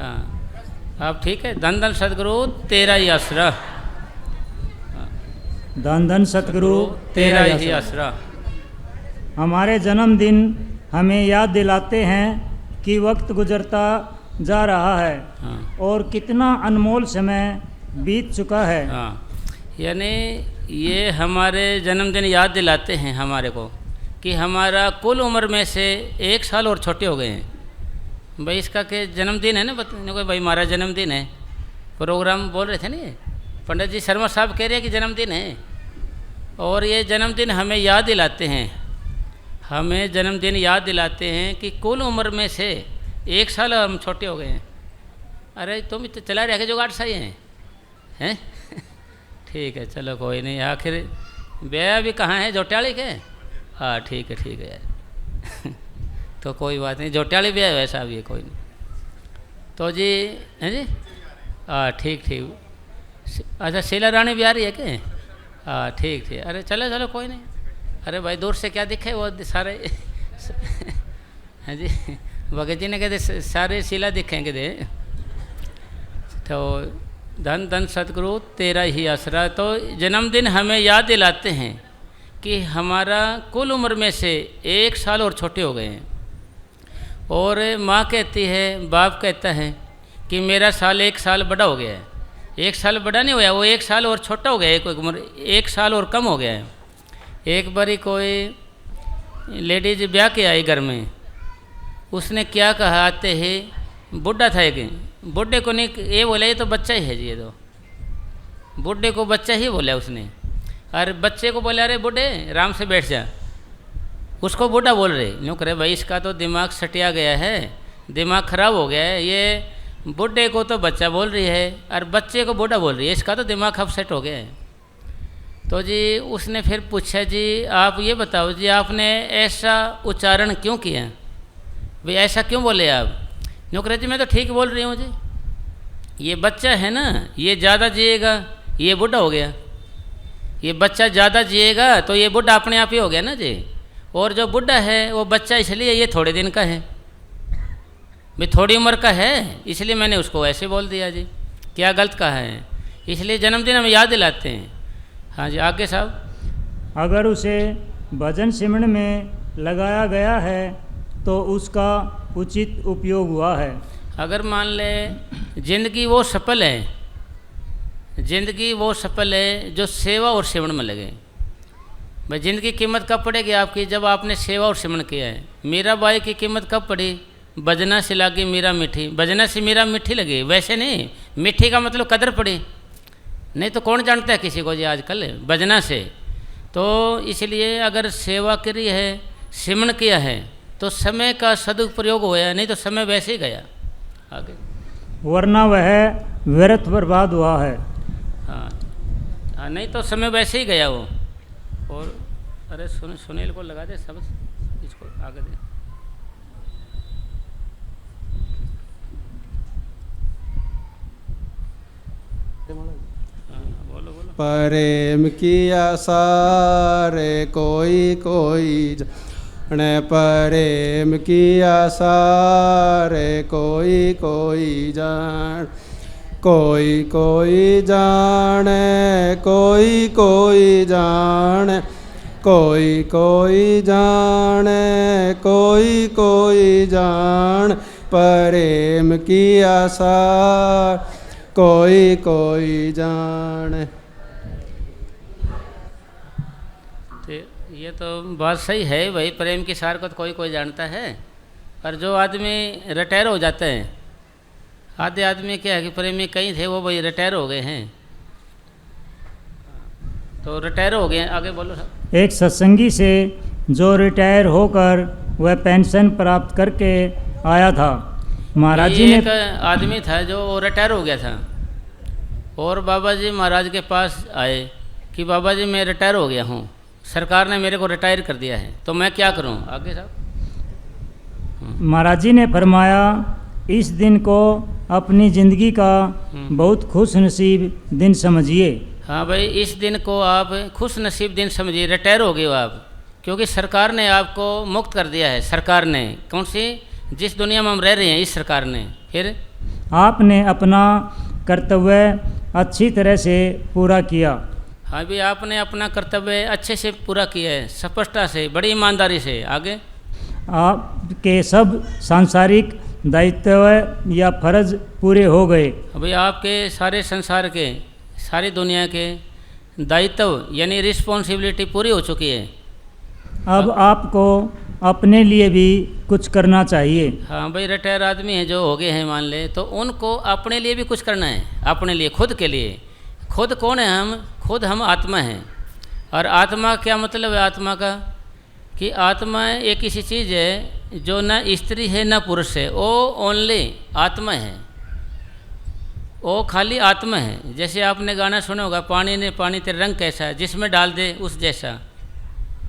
हाँ अब ठीक है। धन धन सतगुरु तेरा ही आसरा, धन धन सतगुरु तेरा ही आसरा। हमारे जन्मदिन हमें याद दिलाते हैं कि वक्त गुजरता जा रहा है हाँ और कितना अनमोल समय बीत चुका है। हाँ, यानी ये हमारे जन्मदिन याद दिलाते हैं हमारे को कि हमारा कुल उम्र में से 1 साल और छोटे हो गए हैं। भाई इसका के जन्मदिन है ना, बताने को भाई हमारा जन्मदिन है। प्रोग्राम बोल रहे थे ना ये पंडित जी शर्मा साहब कह रहे हैं कि जन्मदिन है, और ये जन्मदिन हमें याद दिलाते हैं, हमें जन्मदिन याद दिलाते हैं कि कुल उम्र में से 1 साल हम छोटे हो गए हैं। अरे तुम तो चला रहे जुगाड़ सही हैं ठीक है चलो कोई नहीं। आखिर ब्याह भी कहाँ है, जोट्याली के? हाँ ठीक है यार तो कोई बात नहीं, जोट्याली ब्याह वैसा भी है कोई नहीं। तो जी हैं जी, हाँ ठीक। अच्छा शीला रानी भी आ रही है क्या? हाँ ठीक। अरे चलो कोई नहीं। अरे भाई दूर से क्या दिखे वो सारे हैं जी, भगत जी ने कहते सारे शीला दिखेंगे दे। तो धन धन सतगुरु तेरा ही आसरा। तो जन्मदिन हमें याद दिलाते हैं कि हमारा कुल उम्र में से 1 साल और छोटे हो गए हैं। और माँ कहती है, बाप कहता है कि मेरा साल 1 साल बड़ा हो गया है। 1 साल बड़ा नहीं हुआ, वो 1 साल और छोटा हो गया है, कोई उम्र 1 साल और कम हो गया है। एक बारी कोई लेडीज ब्याह के आई घर में, उसने क्या कहा, आते ही बुढ़ा था एक, बुढ़े को नहीं ये बोला ये तो बच्चा ही है जी, ये तो बुढ़े को बच्चा ही बोला उसने। अरे बच्चे को बोला अरे बुढ़े आराम से बैठ जा, उसको बूढ़ा बोल रहे। यूँ करे भाई इसका तो दिमाग सटिया गया है, दिमाग खराब हो गया है, ये बूढ़े को तो बच्चा बोल रही है और बच्चे को बूढ़ा बोल रही है, इसका तो दिमाग अपसेट हो गया है। तो जी उसने फिर पूछा जी आप ये बताओ जी आपने ऐसा उच्चारण क्यों किया, भाई ऐसा क्यों बोले आप? यूँ करे जी मैं तो ठीक बोल रही हूँ जी, ये बच्चा है ना ये ज़्यादा जिएगा, ये बूढ़ा हो गया, ये बच्चा ज़्यादा जिएगा तो ये बूढ़ा अपने आप ही हो गया ना जी, और जो बूढ़ा है वो बच्चा इसलिए ये थोड़े दिन का है, भाई थोड़ी उम्र का है इसलिए मैंने उसको ऐसे बोल दिया जी, क्या गलत कहा है? इसलिए जन्मदिन हम याद दिलाते हैं। हाँ जी आगे साहब। अगर उसे भजन सिमरन में लगाया गया है तो उसका उचित उपयोग हुआ है। अगर मान ले जिंदगी वो सफल है, जिंदगी वो सफल है जो सेवा और सिमरन में लगे। भाई जिंदगी कीमत कब पड़ेगी आपकी, जब आपने सेवा और सिमरन किया है। मीरा बाई की कीमत कब पड़ी, बजना से लागी मीरा मीठी, बजना से मीरा मीठी लगी, वैसे नहीं मीठी का मतलब कदर पड़ी, नहीं तो कौन जानता है किसी को जी आजकल बजना से। तो इसलिए अगर सेवा करी है सिमरन किया है तो समय का सदुपयोग होया, नहीं तो समय वैसे ही गया आगे, वरना वह व्यर्थ बर्बाद हुआ है। हाँ नहीं तो समय वैसे ही गया वो। और अरे सुनील को लगा दे सब, इसको आगे दे। बोलो। प्रेम किया सारे कोई जाने, प्रेम किया सारे कोई जान, कोई जाने कोई जाने, कोई जाने कोई जान, प्रेम किया सार कोई जाने। ये तो बात सही है भाई, प्रेम की सार को तो कोई जानता है, पर जो आदमी रिटायर हो जाते हैं, आधे आदमी क्या है कि प्रेमी कहीं थे वो भाई रिटायर हो गए हैं, तो रिटायर हो गए। आगे बोलो साहब। एक सत्संगी से जो रिटायर होकर वह पेंशन प्राप्त करके आया था, महाराज जी ने एक आदमी था जो रिटायर हो गया था और बाबा जी महाराज के पास आए कि बाबा जी मैं रिटायर हो गया हूँ, सरकार ने मेरे को रिटायर कर दिया है तो मैं क्या करूँ? आगे साहब। महाराज जी ने फरमाया इस दिन को अपनी ज़िंदगी का बहुत खुश नसीब दिन समझिए। हाँ भाई इस दिन को आप खुश नसीब दिन समझिए, रिटायर हो गए हो आप, क्योंकि सरकार ने आपको मुक्त कर दिया है। सरकार ने कौन सी, जिस दुनिया में हम रह रहे हैं इस सरकार ने। फिर आपने अपना कर्तव्य अच्छी तरह से पूरा किया। हाँ भी आपने अपना कर्तव्य अच्छे से पूरा किया है, स्पष्टता से, बड़ी ईमानदारी से। आगे आपके सब सांसारिक दायित्व या फर्ज पूरे हो गए। अभी आपके सारे संसार के, सारी दुनिया के दायित्व यानी रिस्पॉन्सिबिलिटी पूरी हो चुकी है। अब आपको अपने लिए भी कुछ करना चाहिए। हाँ भाई, रिटायर आदमी हैं जो हो गए हैं मान ले, तो उनको अपने लिए भी कुछ करना है, अपने लिए, खुद के लिए। खुद कौन है हम? खुद हम आत्मा हैं। और आत्मा क्या मतलब है आत्मा का? कि आत्मा एक ऐसी चीज़ है जो न स्त्री है न पुरुष है, वो ओनली आत्मा है, वो खाली आत्मा है। जैसे आपने गाना सुना होगा, पानी ने पानी तेरा रंग कैसा है, जिसमें डाल दे उस जैसा।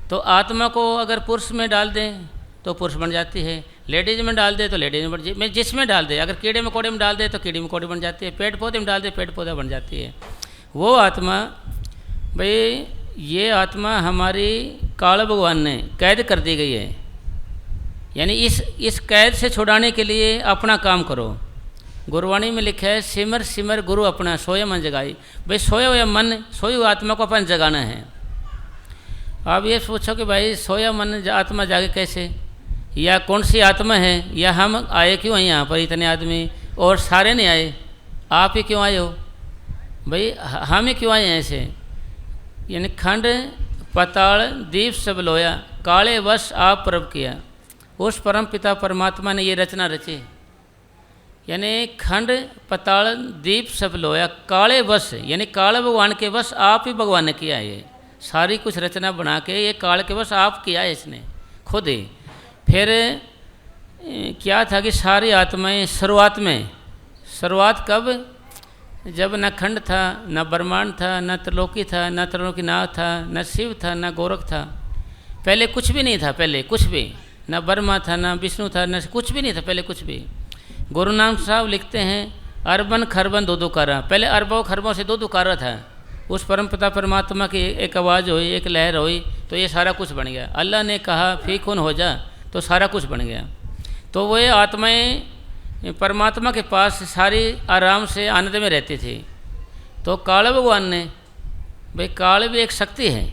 तो आत्मा को अगर पुरुष में डाल दें तो पुरुष बन जाती है, लेडीज में डाल दे तो लेडीज में बन जाती है, जिसमें डाल दे। अगर कीड़े मकोड़े में डाल दे तो कीड़ी मकोड़े बन जाती है, पेड़ पौधे में डाल दे पेड़ पौधा बन जाती है। वो आत्मा, भाई ये आत्मा हमारी काल भगवान ने कैद कर दी गई है। यानी इस कैद से छुड़ाने के लिए अपना काम करो। गुरवाणी में लिखा है, सिमर सिमर गुरु अपना सोया मन जगाई। भाई सोया हुआ मन, सोई हुई आत्मा को अपन जगाना है। आप ये सोचो कि भाई सोया मन आत्मा जागे कैसे, या कौन सी आत्मा है, या हम आए क्यों हैं यहाँ पर इतने आदमी और सारे नहीं आए, आप ही क्यों आए हो? भाई हम ही क्यों आए हैं ऐसे? यानी खंड पताल दीप सब लोया, काले वश आप प्रभ किया। उस परम पिता परमात्मा ने ये रचना रची। यानी खंड पताल दीप सब लोया, काले वश यानी काल भगवान के वश आप ही भगवान ने किया है। ये सारी कुछ रचना बना के ये काल के वश आप किया है इसने खुद ही। फिर क्या था कि सारी आत्माएं शुरुआत कब? जब न खंड था, न ब्रह्मांड था, न त्रिलोकी था, न त्रिलोकीनाथ था, न शिव था, न गोरख था। पहले कुछ भी नहीं था, पहले कुछ भी, न ब्रह्मा था, न विष्णु था, न कुछ भी नहीं था पहले कुछ भी। गुरु नानक साहब लिखते हैं, अरबन खरबन दो दुकारा, पहले अरबों खरबों से दो दुकारा था। उस परम पिता परमात्मा की एक आवाज़ हुई, एक लहर हुई, तो ये सारा कुछ बन गया। अल्लाह ने कहा फीकुन हो जा, तो सारा कुछ बन गया। तो वो आत्माएं परमात्मा के पास सारी आराम से आनंद में रहती थी। तो काल भगवान ने, भाई काल भी एक शक्ति है,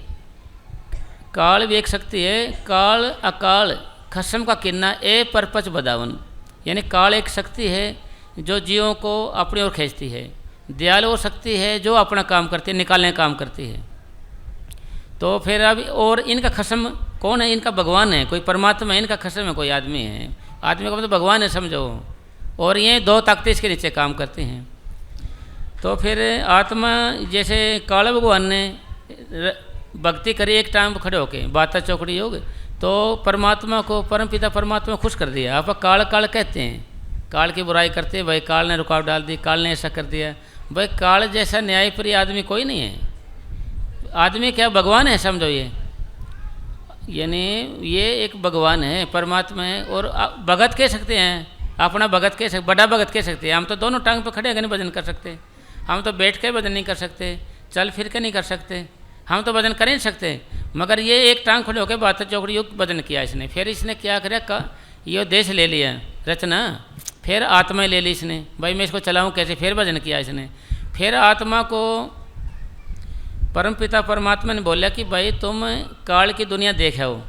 काल भी एक शक्ति है। काल अकाल खसम का किन्ना ए परपच बदावन, यानी काल एक शक्ति है जो जीवों को अपनी ओर खींचती है। दयाल वो शक्ति है जो अपना काम करती है, निकालने का काम करती है। तो फिर अब और इनका खसम कौन है? इनका भगवान है, कोई परमात्मा है, इनका खसम है कोई आदमी है। आदमी का मतलब भगवान है समझो। और ये दो ताकतें इसके नीचे काम करती हैं। तो फिर आत्मा जैसे काल भगवान ने भक्ति करी एक टाइम पर खड़े होके, बाता चौकड़ी योग, तो परमात्मा को, परम पिता परमात्मा खुश कर दिया। आप काल काल कहते हैं, काल की बुराई करते हैं, भाई काल ने रुकावट डाल दी, काल ने ऐसा कर दिया। भाई काल जैसा न्यायप्रिय आदमी कोई नहीं है। आदमी क्या भगवान है समझो ये, यानी ये एक भगवान है, परमात्मा है। और भगत कह सकते हैं, अपना भगत कह सकते, बड़ा भगत कह सकते हैं। हम तो दोनों टांग पर खड़े होकर नहीं भजन कर सकते, हम तो बैठ के भजन नहीं कर सकते, चल फिर के नहीं कर सकते, हम तो भजन कर नहीं सकते। मगर ये एक टांग खड़े होकर बात चौकड़ी युक्त भजन किया इसने। फिर इसने क्या करा, ये देश ले लिया रचना, फिर आत्मा ले ली इसने, भाई मैं इसको चलाऊँ कैसे, फिर भजन किया इसने। फिर आत्मा को परमपिता परमात्मा ने बोला कि भाई तुम काल की दुनिया देख आओ,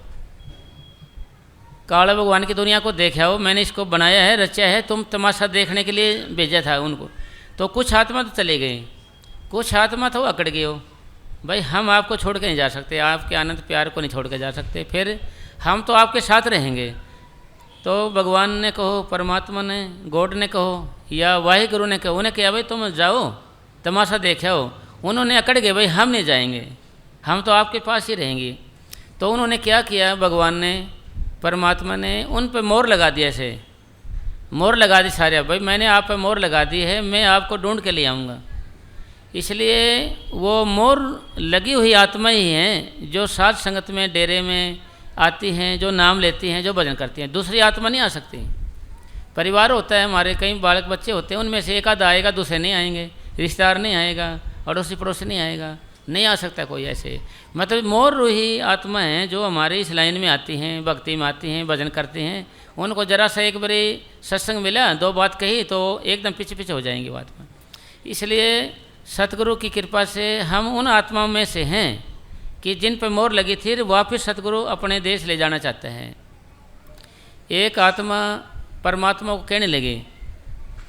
काल भगवान की दुनिया को देख आओ, मैंने इसको बनाया है, रचा है, तुम तमाशा देखने के लिए भेजा था उनको। तो कुछ आत्मा तो चले गए, कुछ आत्मा तो अकड़ गए हो, भाई हम आपको छोड़ के नहीं जा सकते, आपके आनंद प्यार को नहीं छोड़ के जा सकते, फिर हम तो आपके साथ रहेंगे। तो भगवान ने कहो, परमात्मा ने, गॉड ने कहो या वाहे गुरु ने कहो, उन्हें कहा भाई तुम जाओ तमाशा देख आओ। उन्होंने अकड़ गए, भाई हम नहीं जाएंगे, हम तो आपके पास ही रहेंगे। तो उन्होंने क्या किया, भगवान ने, परमात्मा ने उन पर मोहर लगा दिया, ऐसे मोहर लगा दी सारे, भाई मैंने आप पर मोहर लगा दी है, मैं आपको ढूंढ के ले आऊँगा। इसलिए वो मोहर लगी हुई आत्मा ही हैं जो साध संगत में, डेरे में आती हैं, जो नाम लेती हैं, जो भजन करती हैं। दूसरी आत्मा नहीं आ सकती। परिवार होता है हमारे, कई बालक बच्चे होते हैं, उनमें से एक आधा आएगा, दूसरे नहीं आएंगे, रिश्तेदार नहीं आएगा, अड़ोसी पड़ोसी नहीं आएगा, नहीं आ सकता कोई ऐसे। मतलब मोर रूही आत्मा हैं जो हमारे इस लाइन में आती हैं, भक्ति में आती हैं, भजन करती हैं, उनको जरा सा एक बारी सत्संग मिला, दो बात कही तो एकदम पीछे पीछे हो जाएंगी बात में। इसलिए सतगुरु की कृपा से हम उन आत्माओं में से हैं कि जिन पर मोहर लगी थी वापस सतगुरु अपने देश ले जाना चाहते हैं। एक आत्मा परमात्मा को कहने लगी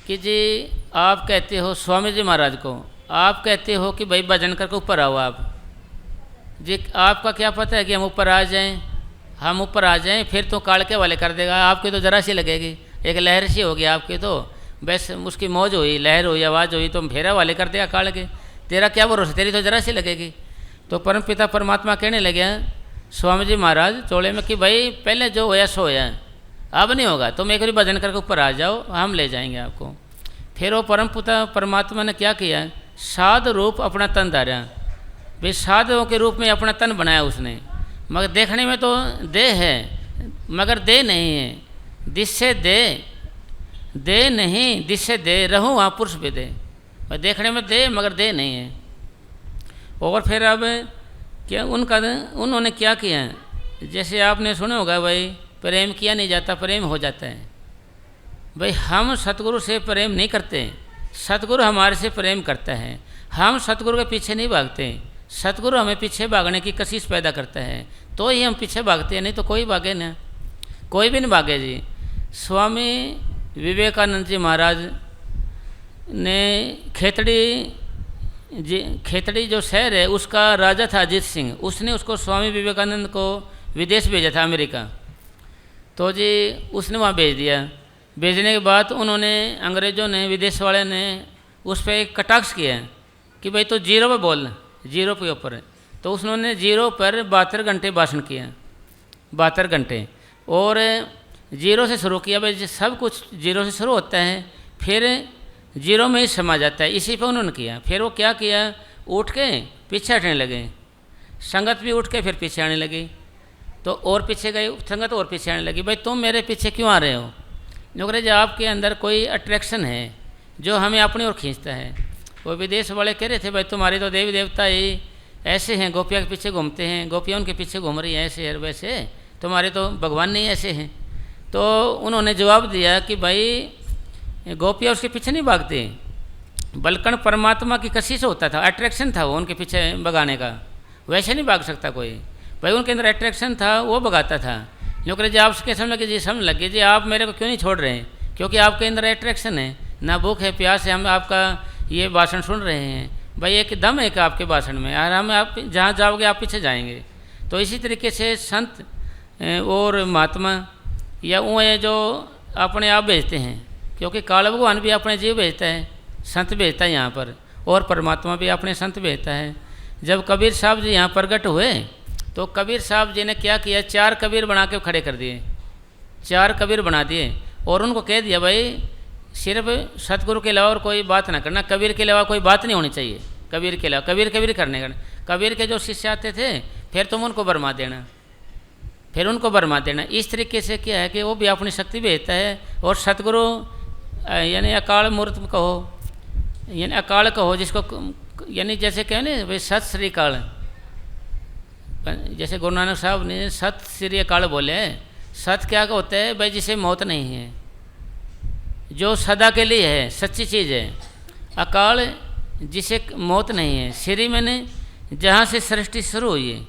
कि जी आप कहते हो स्वामी जी महाराज को, आप कहते हो कि भाई भजन करके ऊपर आओ आप जी, आपका क्या पता है कि हम ऊपर आ जाएं, हम ऊपर आ जाएं फिर तो काल के वाले कर देगा, आपकी तो जरा सी लगेगी, एक लहर सी होगी आपकी, तो बस उसकी मौज हुई, लहर हुई, आवाज़ हुई तो फेरा वाले कर देगा काल के, तेरा क्या भरोसा, तेरी तो जरा सी लगेगी। तो परम पिता परमात्मा कहने लगे स्वामी जी महाराज चोले में कि भाई पहले जो होया सो होया, अब नहीं होगा, तुम एक बार भजन करके ऊपर आ जाओ, हम ले जाएंगे आपको। फिर वो परम पिता परमात्मा ने क्या किया, साध रूप अपना तन धारा, भाई साधुओं के रूप में अपना तन बनाया उसने, मगर देखने में तो देह है मगर देह नहीं है, दिशे दे नहीं दिशे दे, रहूँ वहाँ पुरुष भी दे, देखने में दे मगर दे नहीं है। और फिर अब क्या उन्होंने क्या किया, जैसे आपने सुना होगा भाई प्रेम किया नहीं जाता प्रेम हो जाता है। भाई हम सतगुरु से प्रेम नहीं करते, सतगुरु हमारे से प्रेम करता है, हम सतगुरु के पीछे नहीं भागते, सतगुरु हमें पीछे भागने की कशिश पैदा करता है तो ही हम पीछे भागते हैं, नहीं तो कोई भागे ना, कोई भी नहीं भागे जी। स्वामी विवेकानंद जी महाराज ने खेतड़ी जो शहर है उसका राजा था अजीत सिंह, उसने उसको स्वामी विवेकानंद को विदेश भेजा था अमेरिका, तो जी उसने वहाँ भेज दिया। भेजने के बाद उन्होंने अंग्रेज़ों ने विदेश वाले ने उस पर एक कटाक्ष किया कि भाई तो जीरो पे बोल, जीरो के ऊपर है, तो उन्होंने जीरो पर 72 घंटे भाषण किया, 72 घंटे, और जीरो से शुरू किया। भाई सब कुछ जीरो से शुरू होता है फिर जीरो में ही समा जाता है, इसी पे उन्होंने किया। फिर वो क्या किया, उठ के पीछे हटने लगे, संगत भी उठ के फिर पीछे आने लगी, तो और पीछे गए संगत और पीछे आने लगी, भाई तुम मेरे पीछे क्यों आ रहे हो, नौकरी जो आपके अंदर कोई अट्रैक्शन है जो हमें अपनी ओर खींचता है। वो विदेश वाले कह रहे थे भाई तुम्हारे तो देवी देवता ही ऐसे हैं, गोपिया के पीछे घूमते हैं, गोपियाँ उनके पीछे घूम रही हैं ऐसे है वैसे, तुम्हारे तो भगवान नहीं ऐसे हैं। तो उन्होंने जवाब दिया कि भाई गोपियाँ उसके पीछे नहीं भागते, बल्कि परमात्मा की कशिश होता था, अट्रैक्शन था वो उनके पीछे भगाने का, वैसे नहीं भाग सकता कोई, भाई उनके अंदर अट्रैक्शन था वो भगाता था। नौकरी जी आपके समझ लगे जी, समझ लगे जी आप मेरे को क्यों नहीं छोड़ रहे हैं, क्योंकि आपके अंदर अट्रैक्शन है, ना भूख है प्यास है, हम आपका ये भाषण सुन रहे हैं, भाई एक दम है कि आपके भाषण में, और हम आप जहाँ जाओगे आप पीछे जाएंगे। तो इसी तरीके से संत और महात्मा या वो है जो अपने आप भेजते हैं, क्योंकि काल भगवान भी अपने जीव भेजता है, संत भेजता है यहाँ पर, और परमात्मा भी अपने संत भेजता है। जब कबीर साहब जी यहाँ प्रगट हुए तो कबीर साहब जी ने क्या किया, 4 कबीर बना के खड़े कर दिए, 4 कबीर बना दिए, और उनको कह दिया भाई सिर्फ सतगुरु के अलावा और कोई बात ना करना, कबीर के अलावा कोई बात नहीं होनी चाहिए, कबीर के अलावा कबीर करने का। कबीर के जो शिष्य आते थे फिर तुम उनको बरमा देना, फिर उनको बरमा देना। इस तरीके से क्या है कि वो भी अपनी शक्ति भेजता है, और सतगुरु यानी अकाल मूर्त कहो, यानी अकाल कहो जिसको, यानी जैसे कहें ना भाई सत श्री अकाल, जैसे गुरु नानक साहब ने सत श्री अकाल बोले, सत क्या होता है भाई जिसे मौत नहीं है, जो सदा के लिए है, सच्ची चीज़ है। अकाल जिसे मौत नहीं है, श्री मैंने जहाँ से सृष्टि शुरू हुई है,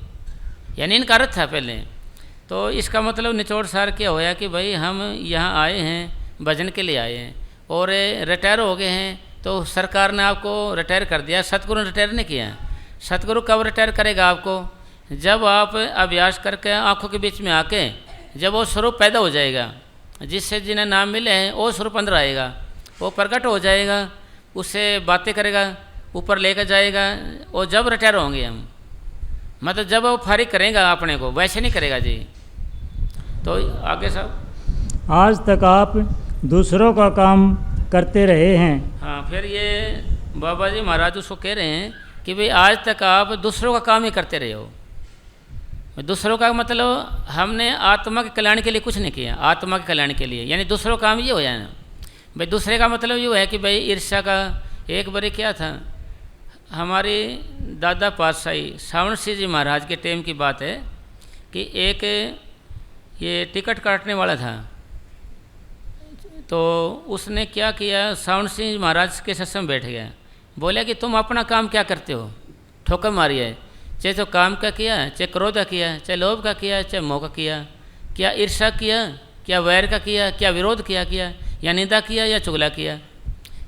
यानी इनका अर्थ था पहले। तो इसका मतलब निचोड़ सार क्या होया कि भाई हम यहाँ आए हैं भजन के लिए आए हैं, और रिटायर हो गए हैं तो सरकार ने आपको रिटायर कर दिया, सतगुरु ने रिटायर नहीं किया। सतगुरु कब रिटायर करेगा आपको, जब आप अभ्यास करके आँखों के बीच में आके जब वो स्वरूप पैदा हो जाएगा, जिससे जिन्हें नाम मिले हैं वो स्वरूप अंदर आएगा, वो प्रकट हो जाएगा, उससे बातें करेगा, ऊपर लेकर जाएगा, और जब रिटायर होंगे हम, मतलब जब वो फारिग करेगा अपने को, वैसे नहीं करेगा जी। तो आगे साहब, आज तक आप दूसरों का काम करते रहे हैं। हाँ, फिर ये बाबा जी महाराज उसको कह रहे हैं कि भाई आज तक आप दूसरों का काम ही करते रहे हो। दूसरों का मतलब हमने आत्मा के कल्याण के लिए कुछ नहीं किया, आत्मा के कल्याण के लिए, यानी दूसरों का काम ये हो जाए ना भाई। दूसरे का मतलब ये है कि भाई ईर्ष्या का, एक बार क्या था, हमारे दादा पातशाही सावण सिंह जी महाराज के टाइम की बात है कि एक ये टिकट काटने वाला था, तो उसने क्या किया, सावन सिंह महाराज के सत्संग बैठ गया, बोला कि तुम अपना काम क्या करते हो, ठोकर मारी है, चाहे तो काम का किया, चाहे क्रोध का किया, चाहे लोभ का किया, चाहे मोह का किया, क्या ईर्ष्या किया, क्या वैर का किया, क्या विरोध किया, या निंदा किया या चुगला किया,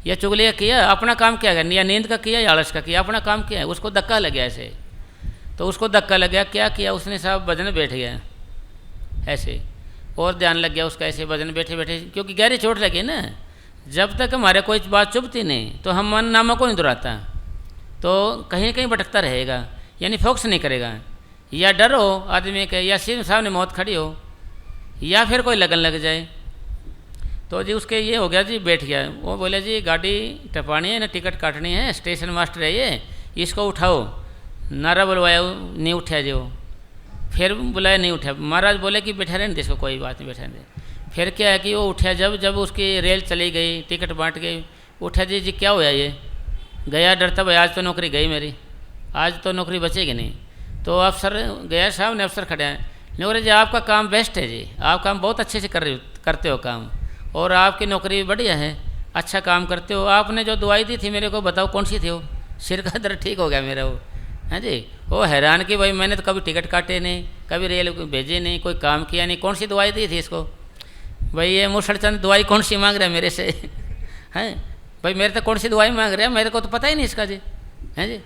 या चुगलिया किया, अपना काम क्या करना, या नींद का किया या आलस का किया, अपना काम क्या है। उसको धक्का लग गया ऐसे, तो उसको धक्का लग गया, क्या किया उसने साहब, भजन बैठ गया ऐसे, और ध्यान लग गया उसका ऐसे भजन बैठे बैठे, क्योंकि गहरी चोट लगी ना। जब तक हमारे कोई बात चुभती नहीं तो हम मन नामों को नहीं दुहराता, तो कहीं ना कहीं भटकता रहेगा, यानी फोकस नहीं करेगा, या डर हो आदमी के, या सिर्फ सामने मौत खड़ी हो, या फिर कोई लगन लग जाए। तो जी उसके ये हो गया जी, बैठ गया। वो बोले जी गाड़ी टपानी है ना, टिकट काटनी है, स्टेशन मास्टर है ये, इसको उठाओ। नारा बुलवाया, नहीं उठा जी वो, फिर बुलाया नहीं उठा। महाराज बोले कि बैठा रहने दे इसको, कोई बात नहीं बैठा दे। फिर क्या है कि वो उठा, जब उसकी रेल चली गई, टिकट बांट गई, उठा जी क्या होया ये, गया डरता भाई आज तो नौकरी गई मेरी, आज तो नौकरी बचेगी नहीं। तो अफसर गया, साहब ने अफसर खड़े हैं, नौकरी जी आपका काम बेस्ट है जी, आप काम बहुत अच्छे से करते हो काम, और आपकी नौकरी बढ़िया है, अच्छा काम करते हो। आपने जो दवाई दी थी मेरे को बताओ कौन सी थी वो, सिर का दर्द ठीक हो गया मेरा वो, हैं जी। वो हैरान कि भाई मैंने तो कभी टिकट काटे नहीं, कभी रेल भेजे नहीं, कोई काम किया नहीं, कौन सी दवाई दी थी इसको, भाई ये मुसलचंद दवाई कौन सी मांग रहा है मेरे से, हैं भाई मेरे तो कौन सी दवाई मांग रहा है, मेरे को तो पता ही नहीं इसका जी, हैं जी।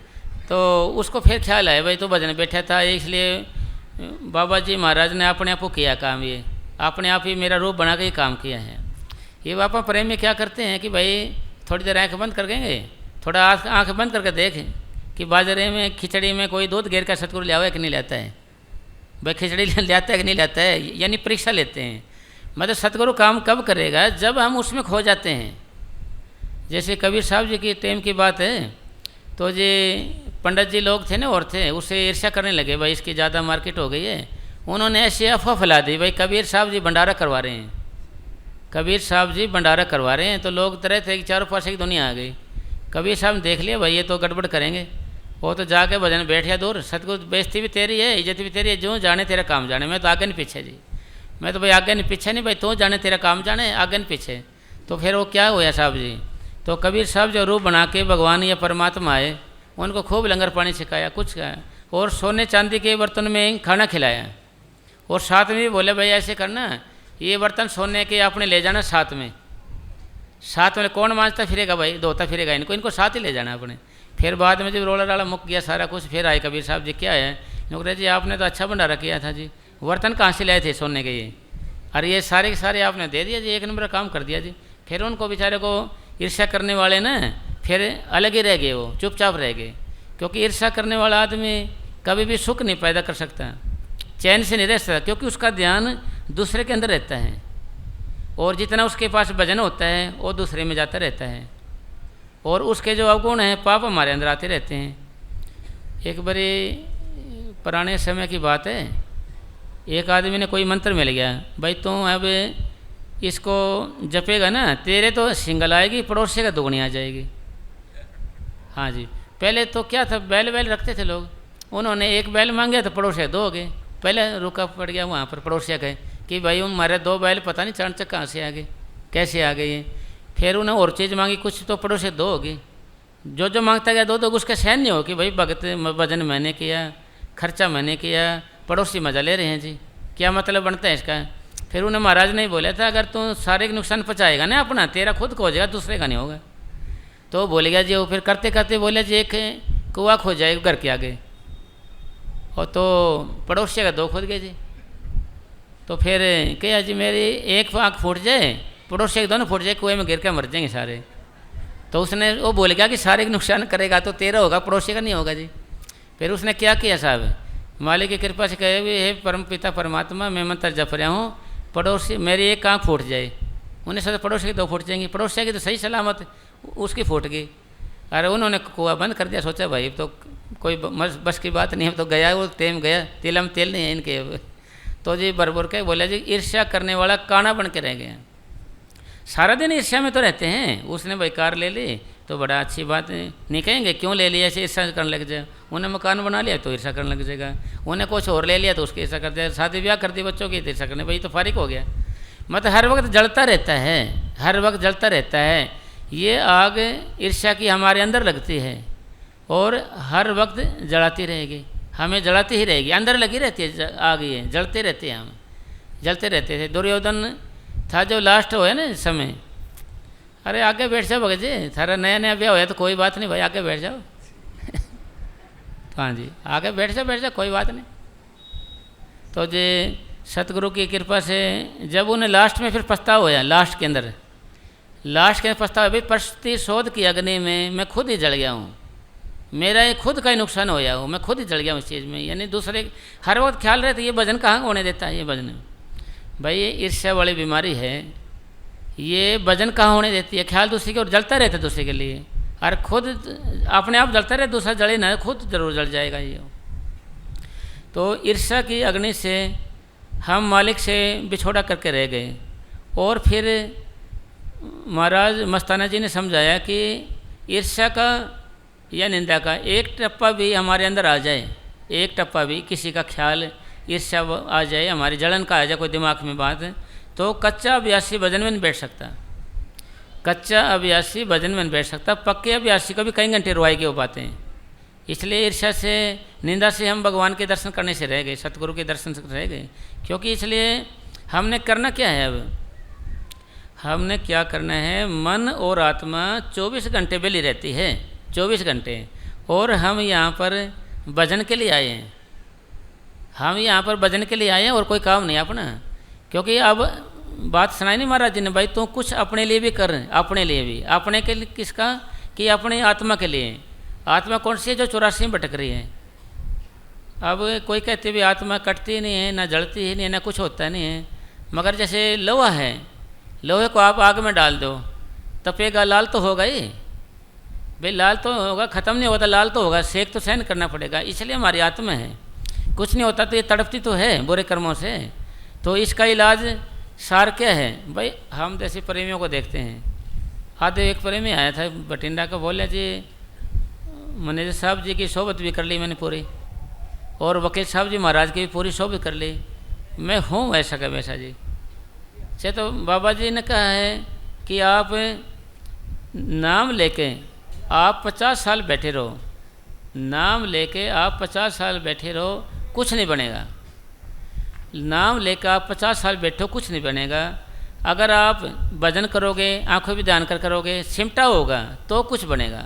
तो उसको फिर ख्याल आया भाई तो भजन बैठा था, इसलिए बाबा जी महाराज ने अपने आप को किया काम, ये अपने आप ही मेरा रूप बना के ही काम किया है। ये बापा प्रेम में क्या करते हैं कि भाई थोड़ी देर आँख बंद कर देंगे, थोड़ा आँख बंद करके देखें कि बाजरे में खिचड़ी में कोई दूध घेर का सतगुरु लिया हुआ है कि नहीं लाता है, भाई खिचड़ी लाता है कि नहीं लाता है, यानी परीक्षा लेते हैं। मतलब सतगुरु काम कब करेगा, जब हम उसमें खो जाते हैं। जैसे कबीर साहब जी की टाइम की बात है, तो जी पंडित जी लोग थे ना और थे, उससे ईर्ष्या करने लगे, भाई इसकी ज़्यादा मार्केट हो गई है। उन्होंने ऐसी अफवाह फैला दी, भाई कबीर साहब जी भंडारा करवा रहे हैं, कबीर साहब जी भंडारा करवा रहे हैं। तो लोग तरह तरह की चारों पासे की दुनिया आ गई। कबीर साहब ने देख लिया भाई ये तो गड़बड़ करेंगे, वो तो जाके भजन बैठ गया दूर, सतगुरु बेइज्जती भी तेरी है, इज्जत भी तेरी है, जो जाने तेरा काम जाने, मैं तो आगे नहीं पीछे जी, मैं तो भाई आगे नहीं पीछे नहीं, भाई तू जाने तेरा काम जाने, आगे नहीं पीछे। तो फिर वो क्या हुआ साहब जी, तो कबीर साहब जो रूप बना के भगवान या परमात्मा आए, उनको खूब लंगर पानी सिखाया, कुछ खाया, और सोने चांदी के बर्तन में खाना खिलाया, और साथ में भी बोले भाई ऐसे करना, ये बर्तन सोने के आपने ले जाना साथ में कौन मांजता फिरेगा भाई, धोता फिरेगा, इनको साथ ही ले जाना अपने। फिर बाद में जब रोला डाला मुक गया सारा कुछ, फिर आए कबीर साहब जी क्या है, नौकरी जी आपने तो अच्छा भंडारा किया था जी, बर्तन कहाँ से लाए थे सोने के ये, अरे ये सारे के सारे आपने दे दिया जी, एक नंबर काम कर दिया जी। फिर उनको बेचारे को ईर्ष्या करने वाले ना फिर अलग ही रह गए, वो चुपचाप रह गए, क्योंकि ईर्ष्या करने वाला आदमी कभी भी सुख नहीं पैदा कर सकता, चैन से नहीं रह सकता, क्योंकि उसका ध्यान दूसरे के अंदर रहता है, और जितना उसके पास भजन होता है वो दूसरे में जाता रहता है, और उसके जो अवगुण हैं पाप हमारे अंदर आते रहते हैं। एक बड़ी पुराने समय की बात है, एक आदमी ने कोई मंत्र मिल गया, भाई तू अब इसको जपेगा ना, तेरे तो सिंगल आएगी, पड़ोसी का दुगनी आ जाएगी। हाँ जी, पहले तो क्या था, बैल रखते थे लोग, उन्होंने एक बैल मांगे तो पड़ोसी दो हो गए। पहले रुका पड़ गया वहाँ पर, पड़ोसिया कहे कि भाई हमारे दो बैल पता नहीं चाणचक कहाँ से आ गए, कैसे आ गए। फिर उन्हें और चीज़ मांगी कुछ, तो पड़ोसी दो हो गई। जो मांगता गया दो, उसके सहन नहीं हो कि भाई भगत भजन मैंने किया, खर्चा मैंने किया, पड़ोसी मज़ा ले रहे हैं जी, क्या मतलब बनता है इसका। फिर उन्हें महाराज ने बोला था, अगर तू सारे नुकसान पहुँचाएगा ना अपना, तेरा खुद को हो जाएगा, दूसरे का नहीं होगा। तो बोले गया जी, वो फिर करते करते बोले जी एक कुआँ खो जाएगा घर के आगे, और तो पड़ोसी का दो खुद गए जी। तो फिर क्या जी मेरी एक आँख फूट जाए, पड़ोसी के दोनों फूट जाए, कुएं में गिर के मर जाएंगे सारे। तो उसने वो बोल गया कि सारे नुकसान करेगा तो तेरा होगा, पड़ोसी का नहीं होगा जी। फिर उसने क्या किया साहब, मालिक की कृपा से कहे भी हे परम पिता परमात्मा, मैं मंत्र जप रहा हूँ, पड़ोसी मेरी एक आँख फूट जाए। उन्हें सोचा पड़ोसी की दो फूट जाएंगी, पड़ोसी की तो सही सलामत उसकी फूट गई। अरे उन्होंने कुआं बंद कर दिया, सोचा भाई तो कोई बस की बात नहीं है, तो गया वो टेम गया, तिलम तेल नहीं है इनके। तो जी बरबर के बोले जी ईर्ष्या करने वाला काना बन के रह गया, सारा दिन ईर्ष्या में तो रहते हैं। उसने भाई कार ले ली तो बड़ा अच्छी बात नहीं कहेंगे, क्यों ले लिया, ऐसे ईर्ष्या करने लग जाए। उन्हें मकान बना लिया तो ईर्ष्या करने लग जाएगा, उन्हें कुछ और ले लिया तो उसकी ईर्ष्या कर दिया, शादी ब्याह कर दी बच्चों की ईर्ष्या करने, भाई तो फारिग हो गया। मतलब हर वक्त जलता रहता है, हर वक्त जलता रहता है। ये आग ईर्ष्या की हमारे अंदर लगती है और हर वक्त जलाती रहेगी, हमें जलाती ही रहेगी, अंदर लगी रहती है आग, ये जलते रहते हैं, हम जलते रहते थे। दुर्योधन था जो लास्ट हो है ना इस समय, अरे आगे बैठ जाओ भगत जी, थारा नया नया ब्याह हो तो कोई बात नहीं भाई, आगे बैठ जाओ हाँ जी, आगे बैठ जाओ कोई बात नहीं। तो जे सतगुरु की कृपा से जब उन्हें लास्ट में फिर पछतावा होया, लास्ट के अंदर पछतावा, भाई प्रतिशोध की अग्नि में मैं खुद ही जल गया हूँ, मेरा ये खुद का ही नुकसान होया हूँ, मैं खुद ही जल गया हूँ इस चीज़ में। यानी दूसरे हर वक्त ख्याल रहता है ये भजन कहाँ होने देता है, ये भजन भाई ये ईर्ष्या वाली बीमारी है, ये भजन कहाँ होने देती है, ख्याल दूसरे की ओर जलता रहता है दूसरे के लिए, और खुद अपने आप जलता रहे, दूसरा जले ना, खुद जरूर जल जाएगा ये। तो ईर्ष्या की अग्नि से हम मालिक से बिछोड़ा करके रह गए। और फिर महाराज मस्ताना जी ने समझाया कि ईर्ष्या का या निंदा का एक टप्पा भी हमारे अंदर आ जाए, एक टप्पा भी किसी का ख्याल ईर्ष्या आ जाए, हमारी जलन का आ जाए कोई दिमाग में बात, तो कच्चा अभ्यासी भजन में नहीं बैठ सकता, कच्चा अभ्यासी भजन में नहीं बैठ सकता, पक्के अभ्यासी को भी कई घंटे रुआई के हो पाते हैं। इसलिए ईर्ष्या से निंदा से हम भगवान के दर्शन करने से रह गए, सतगुरु के दर्शन से रह गए। क्योंकि इसलिए हमने करना क्या है, अब हमने क्या करना है, मन और आत्मा 24 घंटे बेली रहती है, 24 घंटे, और हम यहाँ पर भजन के लिए आए हैं, हम यहाँ पर भजन के लिए आए हैं और कोई काम नहीं अपना। क्योंकि अब बात सुनाई नहीं महाराज जी ने, भाई तू कुछ अपने लिए भी कर, अपने लिए भी, अपने के लिए किसका, कि अपने आत्मा के लिए। आत्मा कौन सी है, जो 84 में भटक रही है। अब कोई कहते भी आत्मा कटती नहीं है, ना जलती ही नहीं है, ना कुछ होता नहीं है, मगर जैसे लोहा है, लोहे को आप आग में डाल दो, तपेगा, लाल तो होगा ही भाई, लाल तो होगा, ख़त्म नहीं होता, लाल तो होगा, सेक तो सहन करना पड़ेगा। इसलिए हमारी आत्मा है, कुछ नहीं होता तो ये तड़पती तो है बुरे कर्मों से। तो इसका इलाज सार क्या है भाई, हम जैसे प्रेमियों को देखते हैं, आधे एक प्रेमी आया था बठिंडा का, बोले जी मैनेजर साहब जी की सोबत भी कर ली मैंने पूरी, और वकील साहब जी महाराज की भी पूरी सोबत कर ली, मैं हूँ ऐसा का वैसा जी। से तो बाबा जी ने कहा है कि आप नाम लेके आप 50 साल बैठे रहो, नाम लेके आप 50 साल बैठे रहो, कुछ नहीं बनेगा। नाम लेकर आप 50 साल बैठो, कुछ नहीं बनेगा। अगर आप भजन करोगे, आंखों भी ध्यान कर करोगे, सिमटा होगा तो कुछ बनेगा।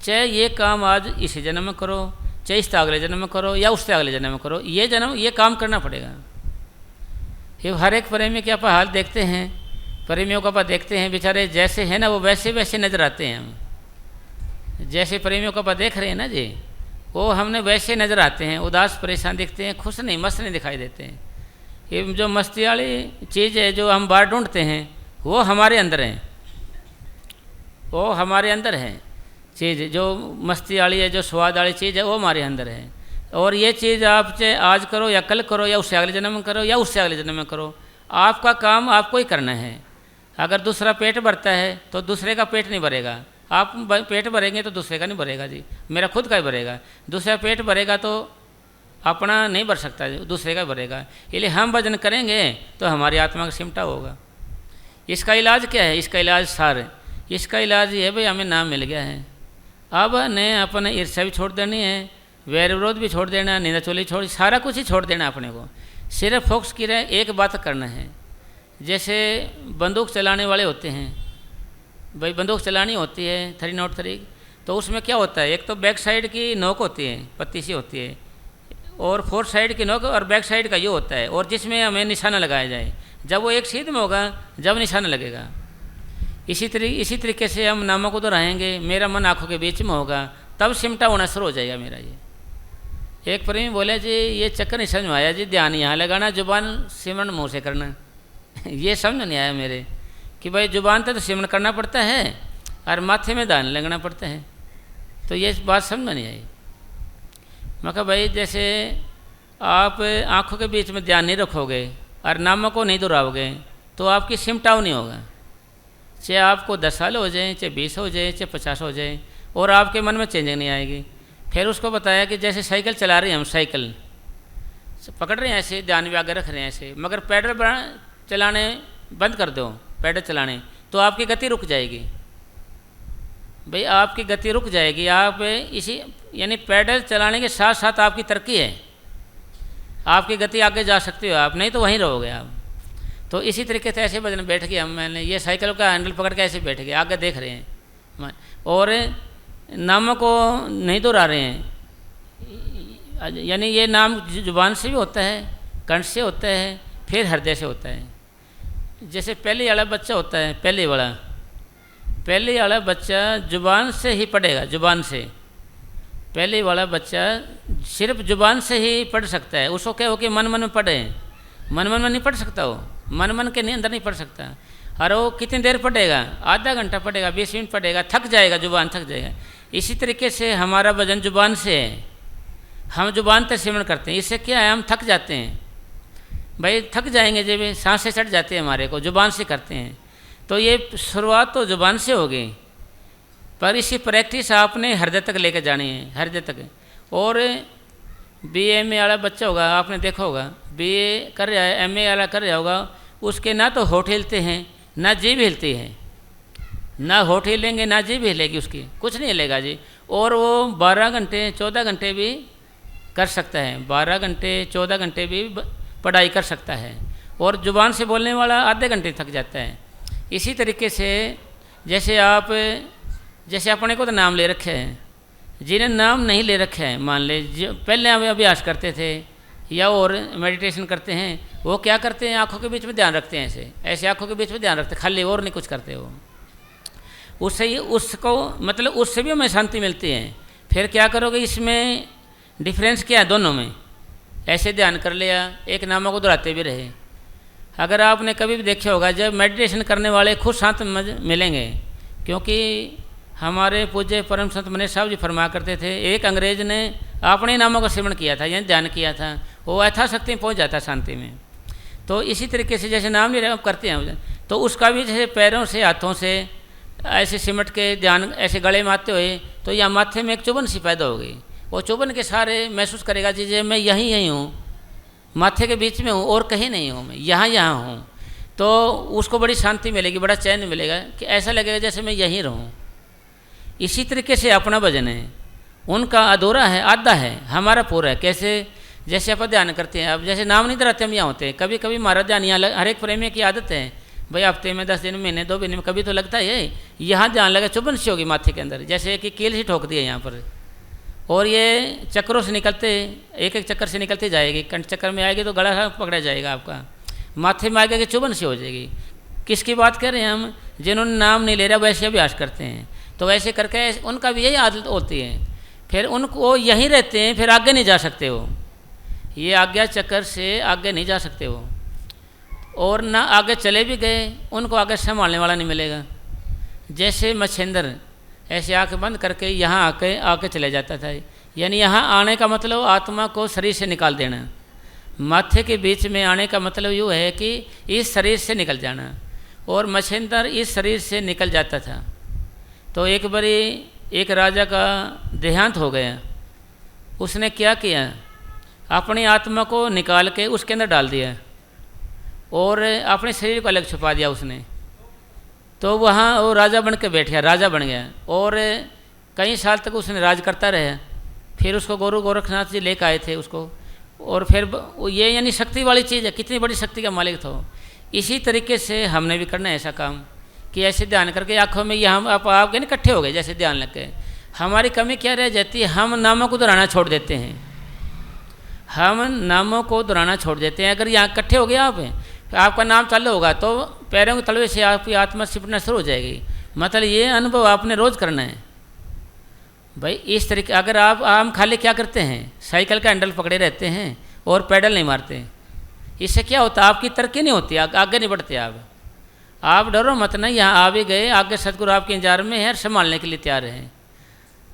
चाहे ये काम आज इसी जन्म में करो, चाहे इससे अगले जन्म में करो, या उससे अगले जन्म में करो, ये जन्म ये काम करना पड़ेगा। ये हर एक प्रेमी के आप हाल देखते हैं, प्रेमियों को आप देखते हैं, बेचारे जैसे हैं ना वो वैसे वैसे नजर आते हैं। हम जैसे प्रेमियों को आप देख रहे हैं ना जी, वो हमने वैसे नज़र आते हैं, उदास परेशान दिखते हैं, खुश नहीं, मस्त नहीं दिखाई देते हैं। ये जो मस्ती वाली चीज़ है जो हम बाहर ढूंढते हैं, वो हमारे अंदर है, वो हमारे अंदर है चीज़, जो मस्ती वाली है, जो स्वाद वाली चीज़ है, वो हमारे अंदर है। और ये चीज़ आप चाहे आज करो या कल करो या उससे अगले जन्म में करो या उससे अगले जन्म में करो, आपका काम आपको ही करना है। अगर दूसरा पेट भरता है तो दूसरे का पेट नहीं भरेगा, आप पेट भरेंगे तो दूसरे का नहीं भरेगा जी, मेरा खुद का ही भरेगा। दूसरा पेट भरेगा तो अपना नहीं भर सकता, दूसरे का भरेगा। इसलिए हम भजन करेंगे तो हमारी आत्मा का सिमटा होगा। इसका इलाज क्या है, इसका इलाज सार है, इसका इलाज ये है भाई हमें नाम मिल गया है, अब ने अपने ईर्ष्या भी छोड़ देनी है, वैर विरोध भी छोड़ देना, निंदा चोली छोड़, सारा कुछ ही छोड़ देना अपने को। सिर्फ फोकस की रहे एक बात करना है। जैसे बंदूक चलाने वाले होते हैं भाई, बंदूक चलानी होती है 303, तो उसमें क्या होता है, एक तो बैक साइड की नोक होती है, पत्ती सी होती है, और फोर्थ साइड की नोक, और बैक साइड का ये होता है, और जिसमें हमें निशाना लगाया जाए। जब वो एक सीध में होगा जब निशाना लगेगा। इसी तरीके से हम नामों को दोहराएंगे, मेरा मन आँखों के बीच में होगा, तब सिमटा होना शुरू हो जाएगा मेरा। ये एक प्रेमी बोले जी ये चक्कर नहीं समझ में आया जी, ध्यान यहाँ लगाना, जुबान सिमरन मुँह से करना ये समझ नहीं आया मेरे, कि भाई जुबान तो सिमरन करना पड़ता है और माथे में ध्यान लगना पड़ता है, तो ये बात समझ में नहीं आई। मैं कहा भाई जैसे आप आँखों के बीच में ध्यान नहीं रखोगे और नामों को नहीं दोहराओगे तो आपकी सिमटाव नहीं होगा। चाहे आपको 10 साल हो जाए, चाहे 20 हो जाए, चाहे 50 हो जाए, और आपके मन में चेंजिंग नहीं आएगी। फिर उसको बताया कि जैसे साइकिल चला रहे हैं, हम साइकिल पकड़ रहे हैं ऐसे, ध्यान भी आगे रख रहे हैं ऐसे, मगर पैडल चलाने बंद कर दो पैडल चलाने, तो आपकी गति रुक जाएगी। भाई आपकी गति रुक जाएगी, आप इसी यानी पैडल चलाने के साथ साथ आपकी तरक्की है, आपकी गति आगे जा सकती हो आप, नहीं तो वहीं रहोगे आप। तो इसी तरीके से ऐसे बजन बैठ गए हम, मैंने ये साइकिल का हैंडल पकड़ के ऐसे बैठ गए, आगे देख रहे हैं और नामों को नहीं दोहरा रहे हैं। यानी ये नाम जुबान से भी होता है, कंठ से होता है, फिर हृदय से होता है। जैसे पहले वाला बच्चा होता है, पहले वाला बच्चा जुबान से ही पढ़ेगा, जुबान से। पहले वाला बच्चा सिर्फ जुबान से ही पढ़ सकता है। उसको क्या हो कि मन मन में पढ़े, मन मन में नहीं पढ़ सकता वो, मन मन के अंदर नहीं पढ़ सकता। और वो कितनी देर पढ़ेगा, आधा घंटा पढ़ेगा, 20 मिनट पढ़ेगा, थक जाएगा, जुबान थक जाएगा। इसी तरीके से हमारा भजन जुबान से है, हम जुबान तक सिमरण करते हैं। इससे क्या है, हम थक जाते हैं। भाई थक जाएंगे जब सांसें चढ़ जाती है हमारे को, जुबान से करते हैं। तो ये शुरुआत तो जुबान से होगी, पर इसी प्रैक्टिस आपने हृदय तक लेकर जानी है, हृदय तक। और BA में वाला बच्चा होगा, आपने देखा होगा, BA कर रहा है, MA वाला कर रहा होगा, उसके ना तो होठ हिलते हैं ना जीभ हिलती है, ना होठ हिलेंगे ना जीभ हिलेगी, उसकी कुछ नहीं हिलेगा जी। और वो 12 घंटे 14 घंटे भी कर सकता है, 12 घंटे 14 घंटे भी पढ़ाई कर सकता है। और जुबान से बोलने वाला आधे घंटे थक जाता है। इसी तरीके से जैसे अपने को तो नाम ले रखे हैं, जिन्हें नाम नहीं ले रखे हैं, मान ले जो पहले हम अभ्यास करते थे या और मेडिटेशन करते हैं, वो क्या करते हैं, आँखों के बीच में ध्यान रखते हैं, ऐसे आँखों के बीच में ध्यान रखते, खाली और नहीं कुछ करते वो। उससे ही उसको मतलब उससे भी हमें शांति मिलती है। फिर क्या करोगे, इसमें डिफरेंस क्या है दोनों में। ऐसे ध्यान कर लिया, एक नामों को दोहराते भी रहे। अगर आपने कभी भी देखा होगा, जब मेडिटेशन करने वाले खुद शांत मिलेंगे, क्योंकि हमारे पूज्य परम संत मनीष साहब जी फरमाया करते थे, एक अंग्रेज ने अपने नामों का सिमरण किया था, यानी ध्यान किया था, वो यथाशक्ति में पहुँच जाता शांति में। तो इसी तरीके से जैसे नाम नहीं करते हैं, तो उसका भी जैसे पैरों से हाथों से ऐसे सिमट के ध्यान ऐसे गले में आते हुए, तो यहाँ माथे में एक चुभन सी पैदा हो गई। वो चुभन के सारे महसूस करेगा जी मैं यहीं हूँ, माथे के बीच में हूँ और कहीं नहीं हूँ, मैं यहाँ हूँ। तो उसको बड़ी शांति मिलेगी, बड़ा चैन मिलेगा कि ऐसा लगेगा जैसे मैं यहीं रहूँ। इसी तरीके से अपना भजन है, उनका अधूरा है, आधा है, हमारा पूरा है। कैसे, जैसे अपन ध्यान करते हैं, अब जैसे नाम नहीं धराते हम यहाँ होते हैं, कभी कभी हमारा ध्यान यहाँ हर एक प्रेमी की आदत है भाई, हफ्ते में 10 दिन, महीने 2 महीने में कभी तो लगता है यहाँ ध्यान लगा, चुभन सी होगी माथे के अंदर, जैसे कि कील ही ठोक दी है यहाँ पर। और ये चक्रों से निकलते, एक एक चक्कर से निकलती जाएगी, कंठ चक्कर में आएगी तो गला पकड़ा जाएगा आपका, माथे में आएगा कि चुभन सी हो जाएगी। किसकी बात कर रहे हैं हम, जिन्होंने नाम नहीं ले रहा वैसे अभ्यास करते हैं। तो वैसे करके उनका भी यही आदत होती है, फिर उनको यहीं रहते हैं, फिर आगे नहीं जा सकते वो, ये आज्ञा चक्कर से आगे नहीं जा सकते वो। और ना आगे चले भी गए, उनको आगे संभालने वाला नहीं मिलेगा। जैसे मच्छिंदर ऐसे आँख बंद करके यहाँ आके चले जाता था, यानी यहाँ आने का मतलब आत्मा को शरीर से निकाल देना। माथे के बीच में आने का मतलब यूँ है कि इस शरीर से निकल जाना, और मच्छिंदर इस शरीर से निकल जाता था। तो एक बारी एक राजा का देहांत हो गया, उसने क्या किया, अपनी आत्मा को निकाल के उसके अंदर डाल दिया और अपने शरीर को अलग छुपा दिया उसने। तो वहाँ वो राजा बन के बैठ गया, राजा बन गया, और कई साल तक उसने राज करता रहा। फिर उसको गुरु गोरखनाथ जी लेकर आए थे उसको, और फिर ये यानी शक्ति वाली चीज़ है, कितनी बड़ी शक्ति का मालिक था। इसी तरीके से हमने भी करना है ऐसा काम कि ऐसे ध्यान करके आँखों में यहाँ आप गए ना, इकट्ठे हो गए, जैसे ध्यान लग के। हमारी कमी क्या रह जाती है, हम नामों को दोहराना छोड़ देते हैं, हम नामों को दोहराना छोड़ देते हैं। अगर यहाँ इकट्ठे हो गए आपका नाम चालू होगा तो पैरों के तलवे से आपकी आत्मा सिपटना शुरू हो जाएगी। मतलब ये अनुभव आपने रोज़ करना है भाई। इस तरीके अगर हम खाली क्या करते हैं, साइकिल का हैंडल पकड़े रहते हैं और पैडल नहीं मारते, इससे क्या होता है, आपकी तरक्की नहीं होती, आगे नहीं बढ़ते आप डरो मत ना, यहाँ आ भी गए, आगे सतगुरु आपके इंतजार में है, संभालने के लिए तैयार है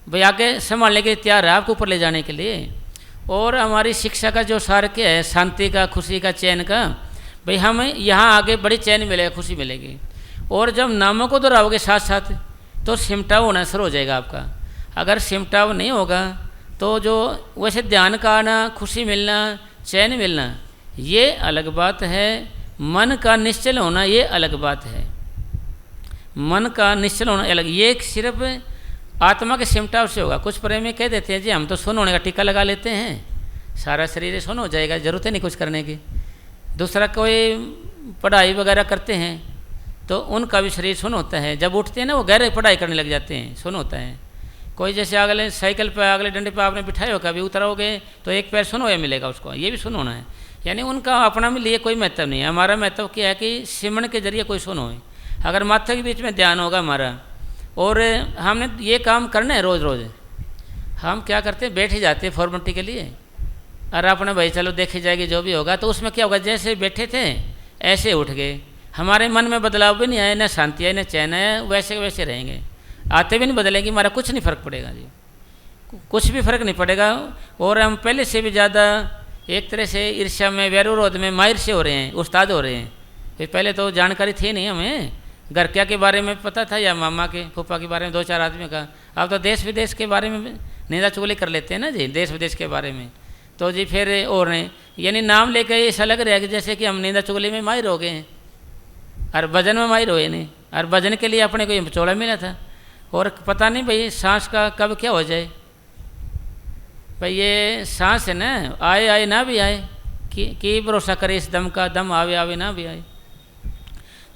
भाई, आगे संभालने के लिए तैयार है आपको ऊपर ले जाने के लिए। और हमारी शिक्षा का जो सार क्या है, शांति का, खुशी का, चैन का, भाई हमें यहाँ आगे बड़ी चैन मिलेगा, खुशी मिलेगी। और जब नामों को दोहराओगे साथ साथ तो सिमटाव होना शुरू हो जाएगा आपका। अगर सिमटाव नहीं होगा तो जो वैसे ध्यान का आना, खुशी मिलना, चैन मिलना, ये अलग बात है, मन का निश्चल होना ये अलग बात है। मन का निश्चल होना अलग, ये सिर्फ आत्मा के सिमटाव से होगा। कुछ प्रेमी कह देते हैं जी हम तो सुन्न होने का टीका लगा लेते हैं, सारा शरीर सुन्न हो जाएगा, ज़रूरत ही नहीं कुछ करने की। दूसरा कोई पढ़ाई वगैरह करते हैं तो उनका भी शरीर सुन्न होता है, जब उठते हैं ना वो गहरे पढ़ाई करने लग जाते हैं, सुन्न होता है। कोई जैसे अगले साइकिल पर अगले डंडे पर आपने बिठाए हो, कभी उतरोगे तो एक पैर सुन्न होया मिलेगा उसको, ये भी सुन्न होना है। यानी उनका अपना में लिए कोई महत्व नहीं है। हमारा महत्व क्या है कि सिमरण के जरिए कोई सुन्न होए। अगर माथे के बीच में ध्यान होगा हमारा, और हमने ये काम करना है रोज़ रोज़, हम क्या करते हैं बैठ ही जाते हैं फॉर्मेलिटी के लिए, और अपना भाई चलो देखी जाएगी जो भी होगा। तो उसमें क्या होगा, जैसे बैठे थे ऐसे उठ गए, हमारे मन में बदलाव भी नहीं आया, न शांति आई न चैन आया, वैसे वैसे रहेंगे, आते भी नहीं बदलेंगे, हमारा कुछ नहीं फ़र्क पड़ेगा जी, कुछ भी फ़र्क नहीं पड़ेगा। और हम पहले से भी ज़्यादा एक तरह से ईर्ष्या में, वैरोध में माहिर से हो रहे हैं, उस्ताद हो रहे हैं। फिर पहले तो जानकारी थी नहीं हमें, घर क्या के बारे में पता था या मामा के फूफा के बारे में 2-4 आदमी का। अब तो देश विदेश के बारे में निंदा चुगली कर लेते हैं ना जी, देश विदेश के बारे में। तो जी फिर और नहीं, यानी नाम लेकर ऐसा लग रहा है कि जैसे कि हम निंदा चुगली में माहिर हो गए हैं, और भजन में माहिर हुए नहीं। और भजन के लिए अपने को ये चौड़ा मिला था, और पता नहीं भाई सांस का कब क्या हो जाए। भाई ये सांस है ना, आए आए ना भी आए, कि भरोसा करे इस दम का, दम आवे आवे ना भी आए।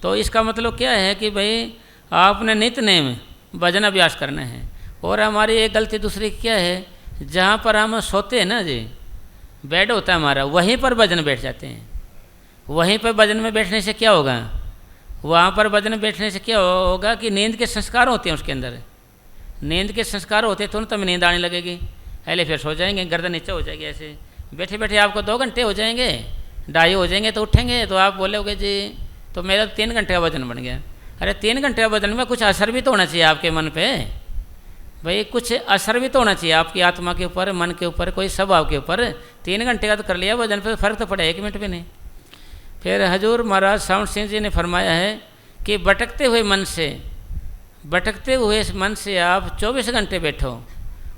तो इसका मतलब क्या है कि भाई आपने नित्य नेम भजन अभ्यास करना है। और हमारी एक गलती दूसरी क्या है, जहाँ पर हम सोते हैं ना जी, बेड होता है हमारा, वहीं पर भजन बैठ जाते हैं। वहीं पर भजन में बैठने से क्या होगा, वहाँ पर भजन बैठने से क्या होगा कि नींद के संस्कार होते हैं उसके अंदर, नींद के संस्कार होते हैं, तुरंत हमें नींद आने लगेगी, पहले फिर सो जाएंगे, गर्दन नीचे हो जाएगी। ऐसे बैठे बैठे आपको 2 घंटे हो जाएंगे, 2.5 हो जाएंगे, तो उठेंगे तो आप बोलोगे जी तो मेरा 3 घंटे का वजन बन गया। अरे 3 घंटे का वजन में कुछ असर भी तो होना चाहिए आपके मन पे भाई, कुछ असर भी तो होना चाहिए आपकी आत्मा के ऊपर, मन के ऊपर, कोई स्वभाव के ऊपर। 3 घंटे का तो कर लिया, वजन पे फ़र्क तो पड़े 1 मिनट भी नहीं। फिर हजूर महाराज सावंत सिंह जी ने फरमाया है कि भटकते हुए मन से आप 24 घंटे बैठो,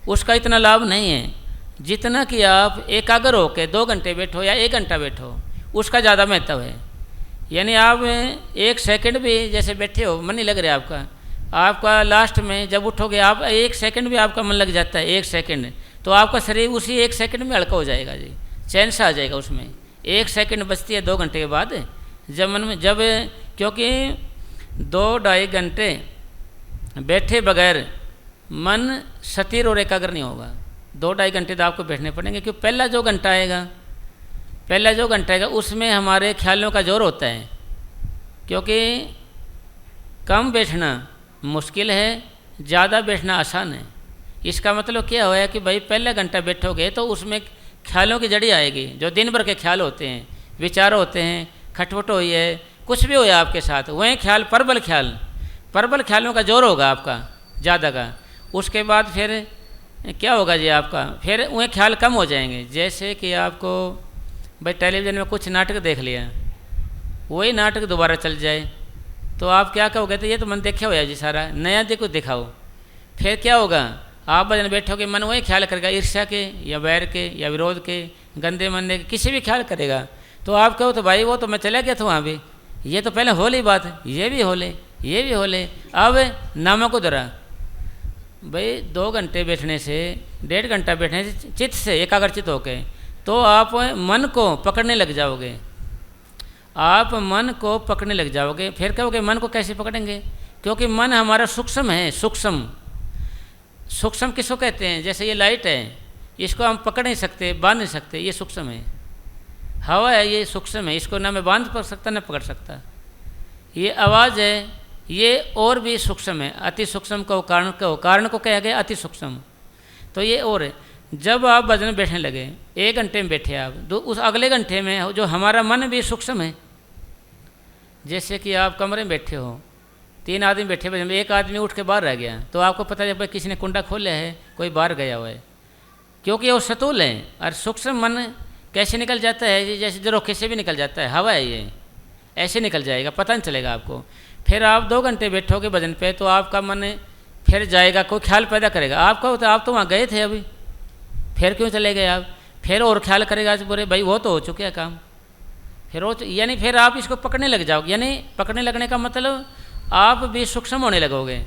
उसका इतना लाभ नहीं है जितना कि आप एकाग्र होकर 2 घंटे बैठो या 1 घंटा बैठो, उसका ज़्यादा महत्व है। यानी आप 1 सेकंड भी जैसे बैठे हो, मन नहीं लग रहा है आपका लास्ट में जब उठोगे आप 1 सेकंड भी आपका मन लग जाता है, 1 सेकंड, तो आपका शरीर उसी 1 सेकंड में हल्का हो जाएगा जी, चैन सा आ जाएगा उसमें। 1 सेकंड बचती है 2 घंटे के बाद, जब मन में जब क्योंकि 2-2.5 घंटे बैठे बगैर मन स्थिर और एकाग्र नहीं होगा। 2-2.5 घंटे तो आपको बैठने पड़ेंगे, क्योंकि पहला जो घंटा आएगा उसमें हमारे ख्यालों का जोर होता है, क्योंकि कम बैठना मुश्किल है, ज़्यादा बैठना आसान है। इसका मतलब क्या हुआ कि भाई पहला घंटा बैठोगे तो उसमें ख्यालों की जड़ी आएगी, जो दिन भर के ख्याल होते हैं, विचार होते हैं, खटपट हुई है, कुछ भी हो आपके साथ, वही ख्याल प्रबल ख्यालों का जोर होगा आपका ज़्यादा का। उसके बाद फिर क्या होगा जी आपका, फिर वही ख्याल कम हो जाएंगे। जैसे कि आपको भाई टेलीविज़न में कुछ नाटक देख लिया, वही नाटक दोबारा चल जाए तो आप क्या कहोगे, तो ये तो मन देखे हुआ है जी सारा, नया देखो दिखाओ। फिर क्या होगा, आप भजन बैठोगे, मन वही ख्याल करेगा, ईर्ष्या के या वैर के या विरोध के, गंदे मंदे के, किसी भी ख्याल करेगा। तो आप कहो तो भाई वो तो मैं चला गया था वहाँ भी, ये तो पहले हो ली बात, ये भी हो ले। अब नामों को धरा भाई 2 घंटे बैठने से, 1.5 घंटा बैठने से चित्त से एकाग्रचित होके, तो आप मन को पकड़ने लग जाओगे, फिर कहोगे मन को कैसे पकड़ेंगे, क्योंकि मन हमारा सूक्ष्म है। सूक्ष्म किसको कहते हैं, जैसे ये लाइट है, इसको हम पकड़ नहीं सकते, बांध नहीं सकते, ये सूक्ष्म है। हवा है, ये सूक्ष्म है, इसको ना मैं बांध पकड़ सकता ना पकड़ सकता। ये आवाज़ है, ये और भी सूक्ष्म है, अति सूक्ष्म को कारण को कहा गया अति सूक्ष्म। तो ये और है। जब आप भजन में बैठने लगे, 1 घंटे में बैठे आप, उस अगले घंटे में जो हमारा मन भी सूक्ष्म है, जैसे कि आप कमरे में बैठे हो, 3 आदमी बैठे भजन में, 1 आदमी उठ के बाहर रह गया, तो आपको पता है किसी ने कुंडा खोला है, कोई बाहर गया हुआ है, क्योंकि वो सतूल है। और सूक्ष्म मन कैसे निकल जाता है, जैसे झरोखे से भी निकल जाता है, हवा है ये, ऐसे निकल जाएगा, पता नहीं चलेगा आपको। फिर आप 2 घंटे बैठोगे भजन पे, तो आपका मन फिर जाएगा, कोई ख्याल पैदा करेगा। आपका तो आप तो वहाँ गए थे अभी, फिर क्यों चले गए आप, फिर और ख्याल करेगा, बोले भाई वो तो हो चुका है काम, फिर वो यानी फिर आप इसको पकड़ने लग जाओगे। यानी पकड़ने लगने का मतलब आप भी सूक्ष्म होने लगोगे।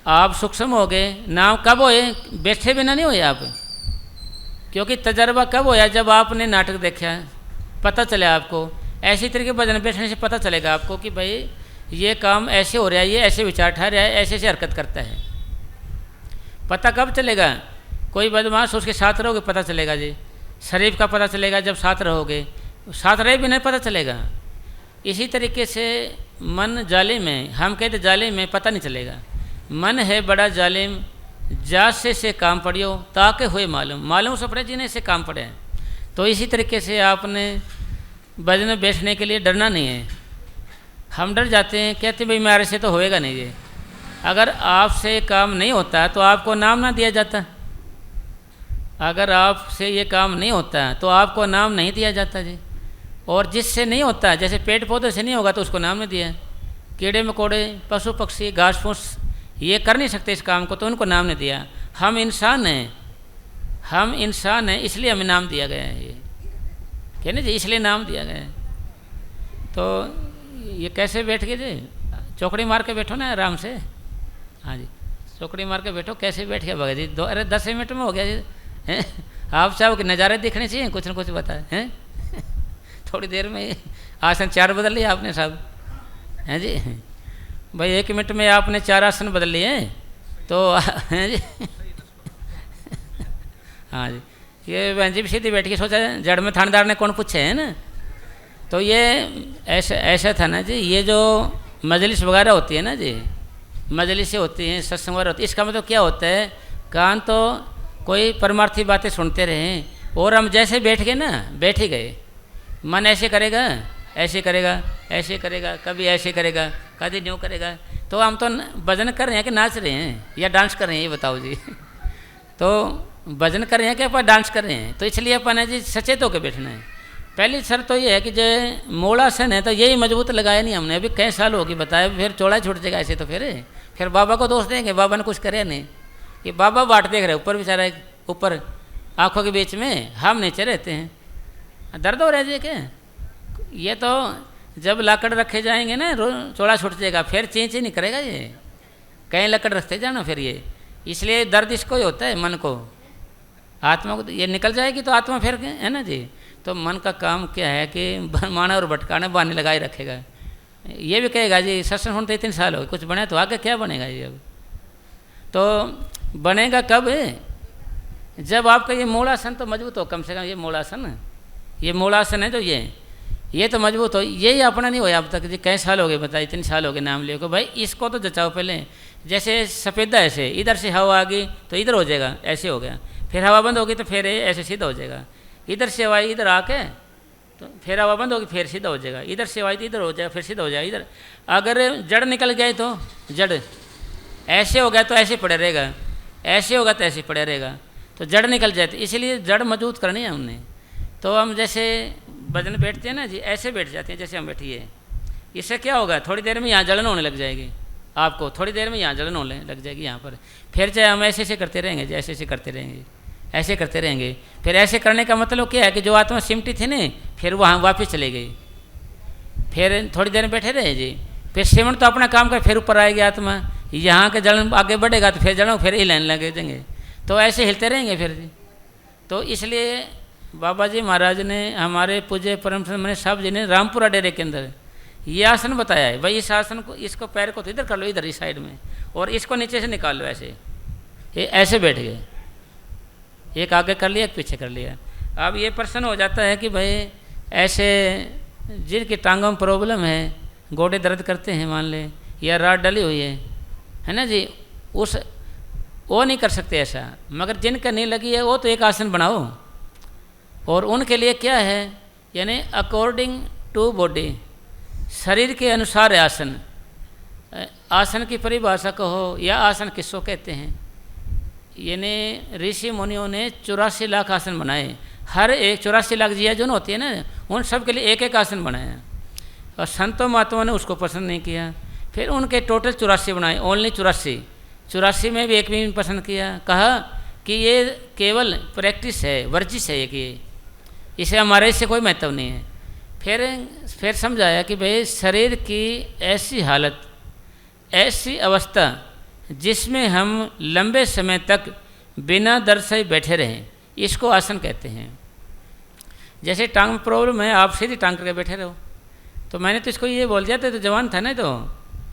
आप सूक्ष्म हो गए। नाम कब होए? बैठे बिना नहीं होए आप, क्योंकि तजर्बा कब होया? जब आपने नाटक देखा, पता चला आपको। ऐसी तरीके भजन बैठने से पता चलेगा आपको कि भाई ये काम ऐसे हो रहा है, ये ऐसे विचार ठहर रहा है, ऐसे ऐसे हरकत करता है। पता कब चलेगा? कोई बदमाश उसके साथ रहोगे पता चलेगा जी। शरीफ का पता चलेगा जब साथ रहोगे, साथ रहे भी नहीं पता चलेगा। इसी तरीके से मन जालिम है। हम कहते जालिम है, पता नहीं चलेगा। मन है बड़ा जालिम, जासे से काम पड़ियो ताके हुए मालूम, मालूम सपड़े जीने से काम पड़े हैं। तो इसी तरीके से आपने भजन में बैठने के लिए डरना नहीं है। हम डर जाते हैं, कहते भाई मेरे से तो होएगा नहीं ये। अगर आपसे काम नहीं होता तो आपको नाम ना दिया जाता। अगर आपसे ये काम नहीं होता तो आपको नाम नहीं दिया जाता जी। और जिससे नहीं होता, जैसे पेड़ पौधे से नहीं होगा तो उसको नाम नहीं दिया। कीड़े मकोड़े, पशु पक्षी, घास फूस ये कर नहीं सकते इस काम को, तो उनको नाम नहीं दिया। हम इंसान हैं, हम इंसान हैं, इसलिए हमें नाम दिया गया है। ये कहने जी इसलिए नाम दिया गया है। तो ये कैसे बैठ गए जी? चौकड़ी मार के बैठो ना आराम से। हाँ जी, चौकड़ी मार के बैठो। कैसे बैठ के भगत जी? 10 मिनट में हो गया जी। हैं आप चाहो कि नज़ारे दिखने चाहिए, कुछ न कुछ बताए हैं। थोड़ी देर में आसन 4 बदल लिए आपने साहब, हैं जी। भाई 1 मिनट में आपने 4 आसन बदल लिए तो हैं जी। हाँ जी, ये बहन जी भी सीधी बैठ के सोचा जड़ में थानेदार ने कौन पूछे है ना। तो ये ऐसा था ना जी। ये जो मजलिस वगैरह होती है ना जी, मजलिसें होती हैं, सत्संग वगैरह होती है, इसका मतलब क्या होता है? कान तो कोई परमार्थी बातें सुनते रहें और हम जैसे बैठ गए ना, बैठ ही गए। मन ऐसे करेगा, ऐसे करेगा, ऐसे करेगा, कभी ऐसे करेगा, कभी न्यू करेगा। तो हम तो भजन कर रहे हैं कि नाच रहे हैं या डांस कर रहे हैं, ये बताओ जी। तो भजन कर रहे हैं कि अपन डांस कर रहे हैं? तो इसलिए अपन है जी सचेत होकर बैठना है। पहली शर्त तो ये है कि जो मूलासन है तो यही मजबूत लगाया नहीं हमने। अभी कई साल होगी बताया, फिर चौड़ा छूट जाएगा ऐसे। तो फिर बाबा को दोष देंगे, बाबा ने कुछ करे नहीं। ये बाबा बाट देख रहे ऊपर, बेचारा ऊपर आँखों के बीच में, हम नीचे रहते हैं। दर्द हो रहा है जी क्या? ये तो जब लाकड़ रखे जाएंगे ना चौड़ा छूट जाएगा, फिर चींची नहीं करेगा ये। कहीं लकड़ रखते जाना फिर ये। इसलिए दर्द इसको ही होता है, मन को। आत्मा को ये निकल जाएगी तो आत्मा फिर है ना जी। तो मन का काम क्या है कि माना और भटकाना बहाने लगाए रखेगा। ये भी कहेगा जी सत्संग सुनते 3 साल हो गए, कुछ बने तो आगे क्या बनेगा ये? अब तो बनेगा कब? जब आपका ये मूलासन तो मजबूत हो, कम से कम ये मूलासन है जो ये तो मजबूत हो। यही अपना नहीं होया अब तक जी। कई साल हो गए बताइए, 3 साल हो गए नाम लिए को। भाई इसको तो जचाओ पहले। जैसे सफ़ेदा ऐसे, इधर से हवा आ गई तो इधर हो जाएगा, ऐसे हो गया। फिर हवा बंद होगी तो फिर ऐसे सीधा हो जाएगा। इधर से हवा इधर आके तो फिर हवा बंद होगी, फिर सीधा हो जाएगा। इधर से हवा इधर हो जाएगा, फिर सीधा हो जाएगा। इधर अगर जड़ निकल गए तो जड़ ऐसे हो गया तो ऐसे पड़े रहेगा, ऐसे होगा तो ऐसे पड़े रहेगा। तो जड़ निकल जाए, तो इसलिए जड़ मजबूत करनी है हमने। तो हम जैसे भजन बैठते हैं ना जी, ऐसे बैठ जाते हैं जैसे हम बैठिए। इससे क्या होगा? थोड़ी देर में यहाँ जलन होने लग जाएगी आपको, थोड़ी देर में यहाँ जलन होने लग जाएगी यहाँ पर। फिर चाहे हम ऐसे ऐसे करते रहेंगे, जैसे ऐसे करते रहेंगे, ऐसे करते रहेंगे। फिर ऐसे करने का मतलब क्या है कि जो आत्मा सिमटी थी ना, फिर वहाँ वापस चले गई। फिर थोड़ी देर में बैठे रहे जी, फिर सिमट तो अपना काम कर, फिर ऊपर आएगी आत्मा। यहाँ के जलन आगे बढ़ेगा तो फिर जलन फिर हिलाने लगे देंगे। तो ऐसे हिलते रहेंगे फिर जी। तो इसलिए बाबा जी महाराज ने, हमारे पूज्य परम ने साहब जी ने रामपुरा डेरे के अंदर ये आसन बताया है। भाई इस आसन को, इसको पैर को तो इधर कर लो, इधर इस साइड में, और इसको नीचे से निकाल लो ऐसे। ये ऐसे बैठ गए, एक आगे कर लिया, एक पीछे कर लिया। अब ये प्रश्न हो जाता है कि भाई ऐसे जिनकी टांगों में प्रॉब्लम है, गोडे दर्द करते हैं मान ले, या रात डली हुई है ना जी, वो नहीं कर सकते ऐसा। मगर जिनका नहीं लगी है वो तो एक आसन बनाओ। और उनके लिए क्या है, यानी अकॉर्डिंग टू बॉडी, शरीर के अनुसार आसन। आसन की परिभाषा कहो या आसन किसको कहते हैं, यानी ऋषि मुनियों ने 84 लाख आसन बनाए। हर एक 84 लाख जिया जो होती है ना, उन सब के लिए एक एक आसन बनाया। और संतों महात्माओं ने उसको पसंद नहीं किया, फिर उनके टोटल 84 बनाए, ओनली 84 में भी एक भी पसंद किया। कहा कि ये केवल प्रैक्टिस है, वर्जिश है कि इसे हमारे इससे कोई महत्व नहीं है। फिर समझाया कि भाई शरीर की ऐसी हालत, ऐसी अवस्था जिसमें हम लंबे समय तक बिना दर्द से बैठे रहें, इसको आसन कहते हैं। जैसे टांग में प्रॉब्लम है, आप सीधी टांग करके बैठे रहो। तो मैंने तो इसको ये बोल दिया था, तो जवान था ना, तो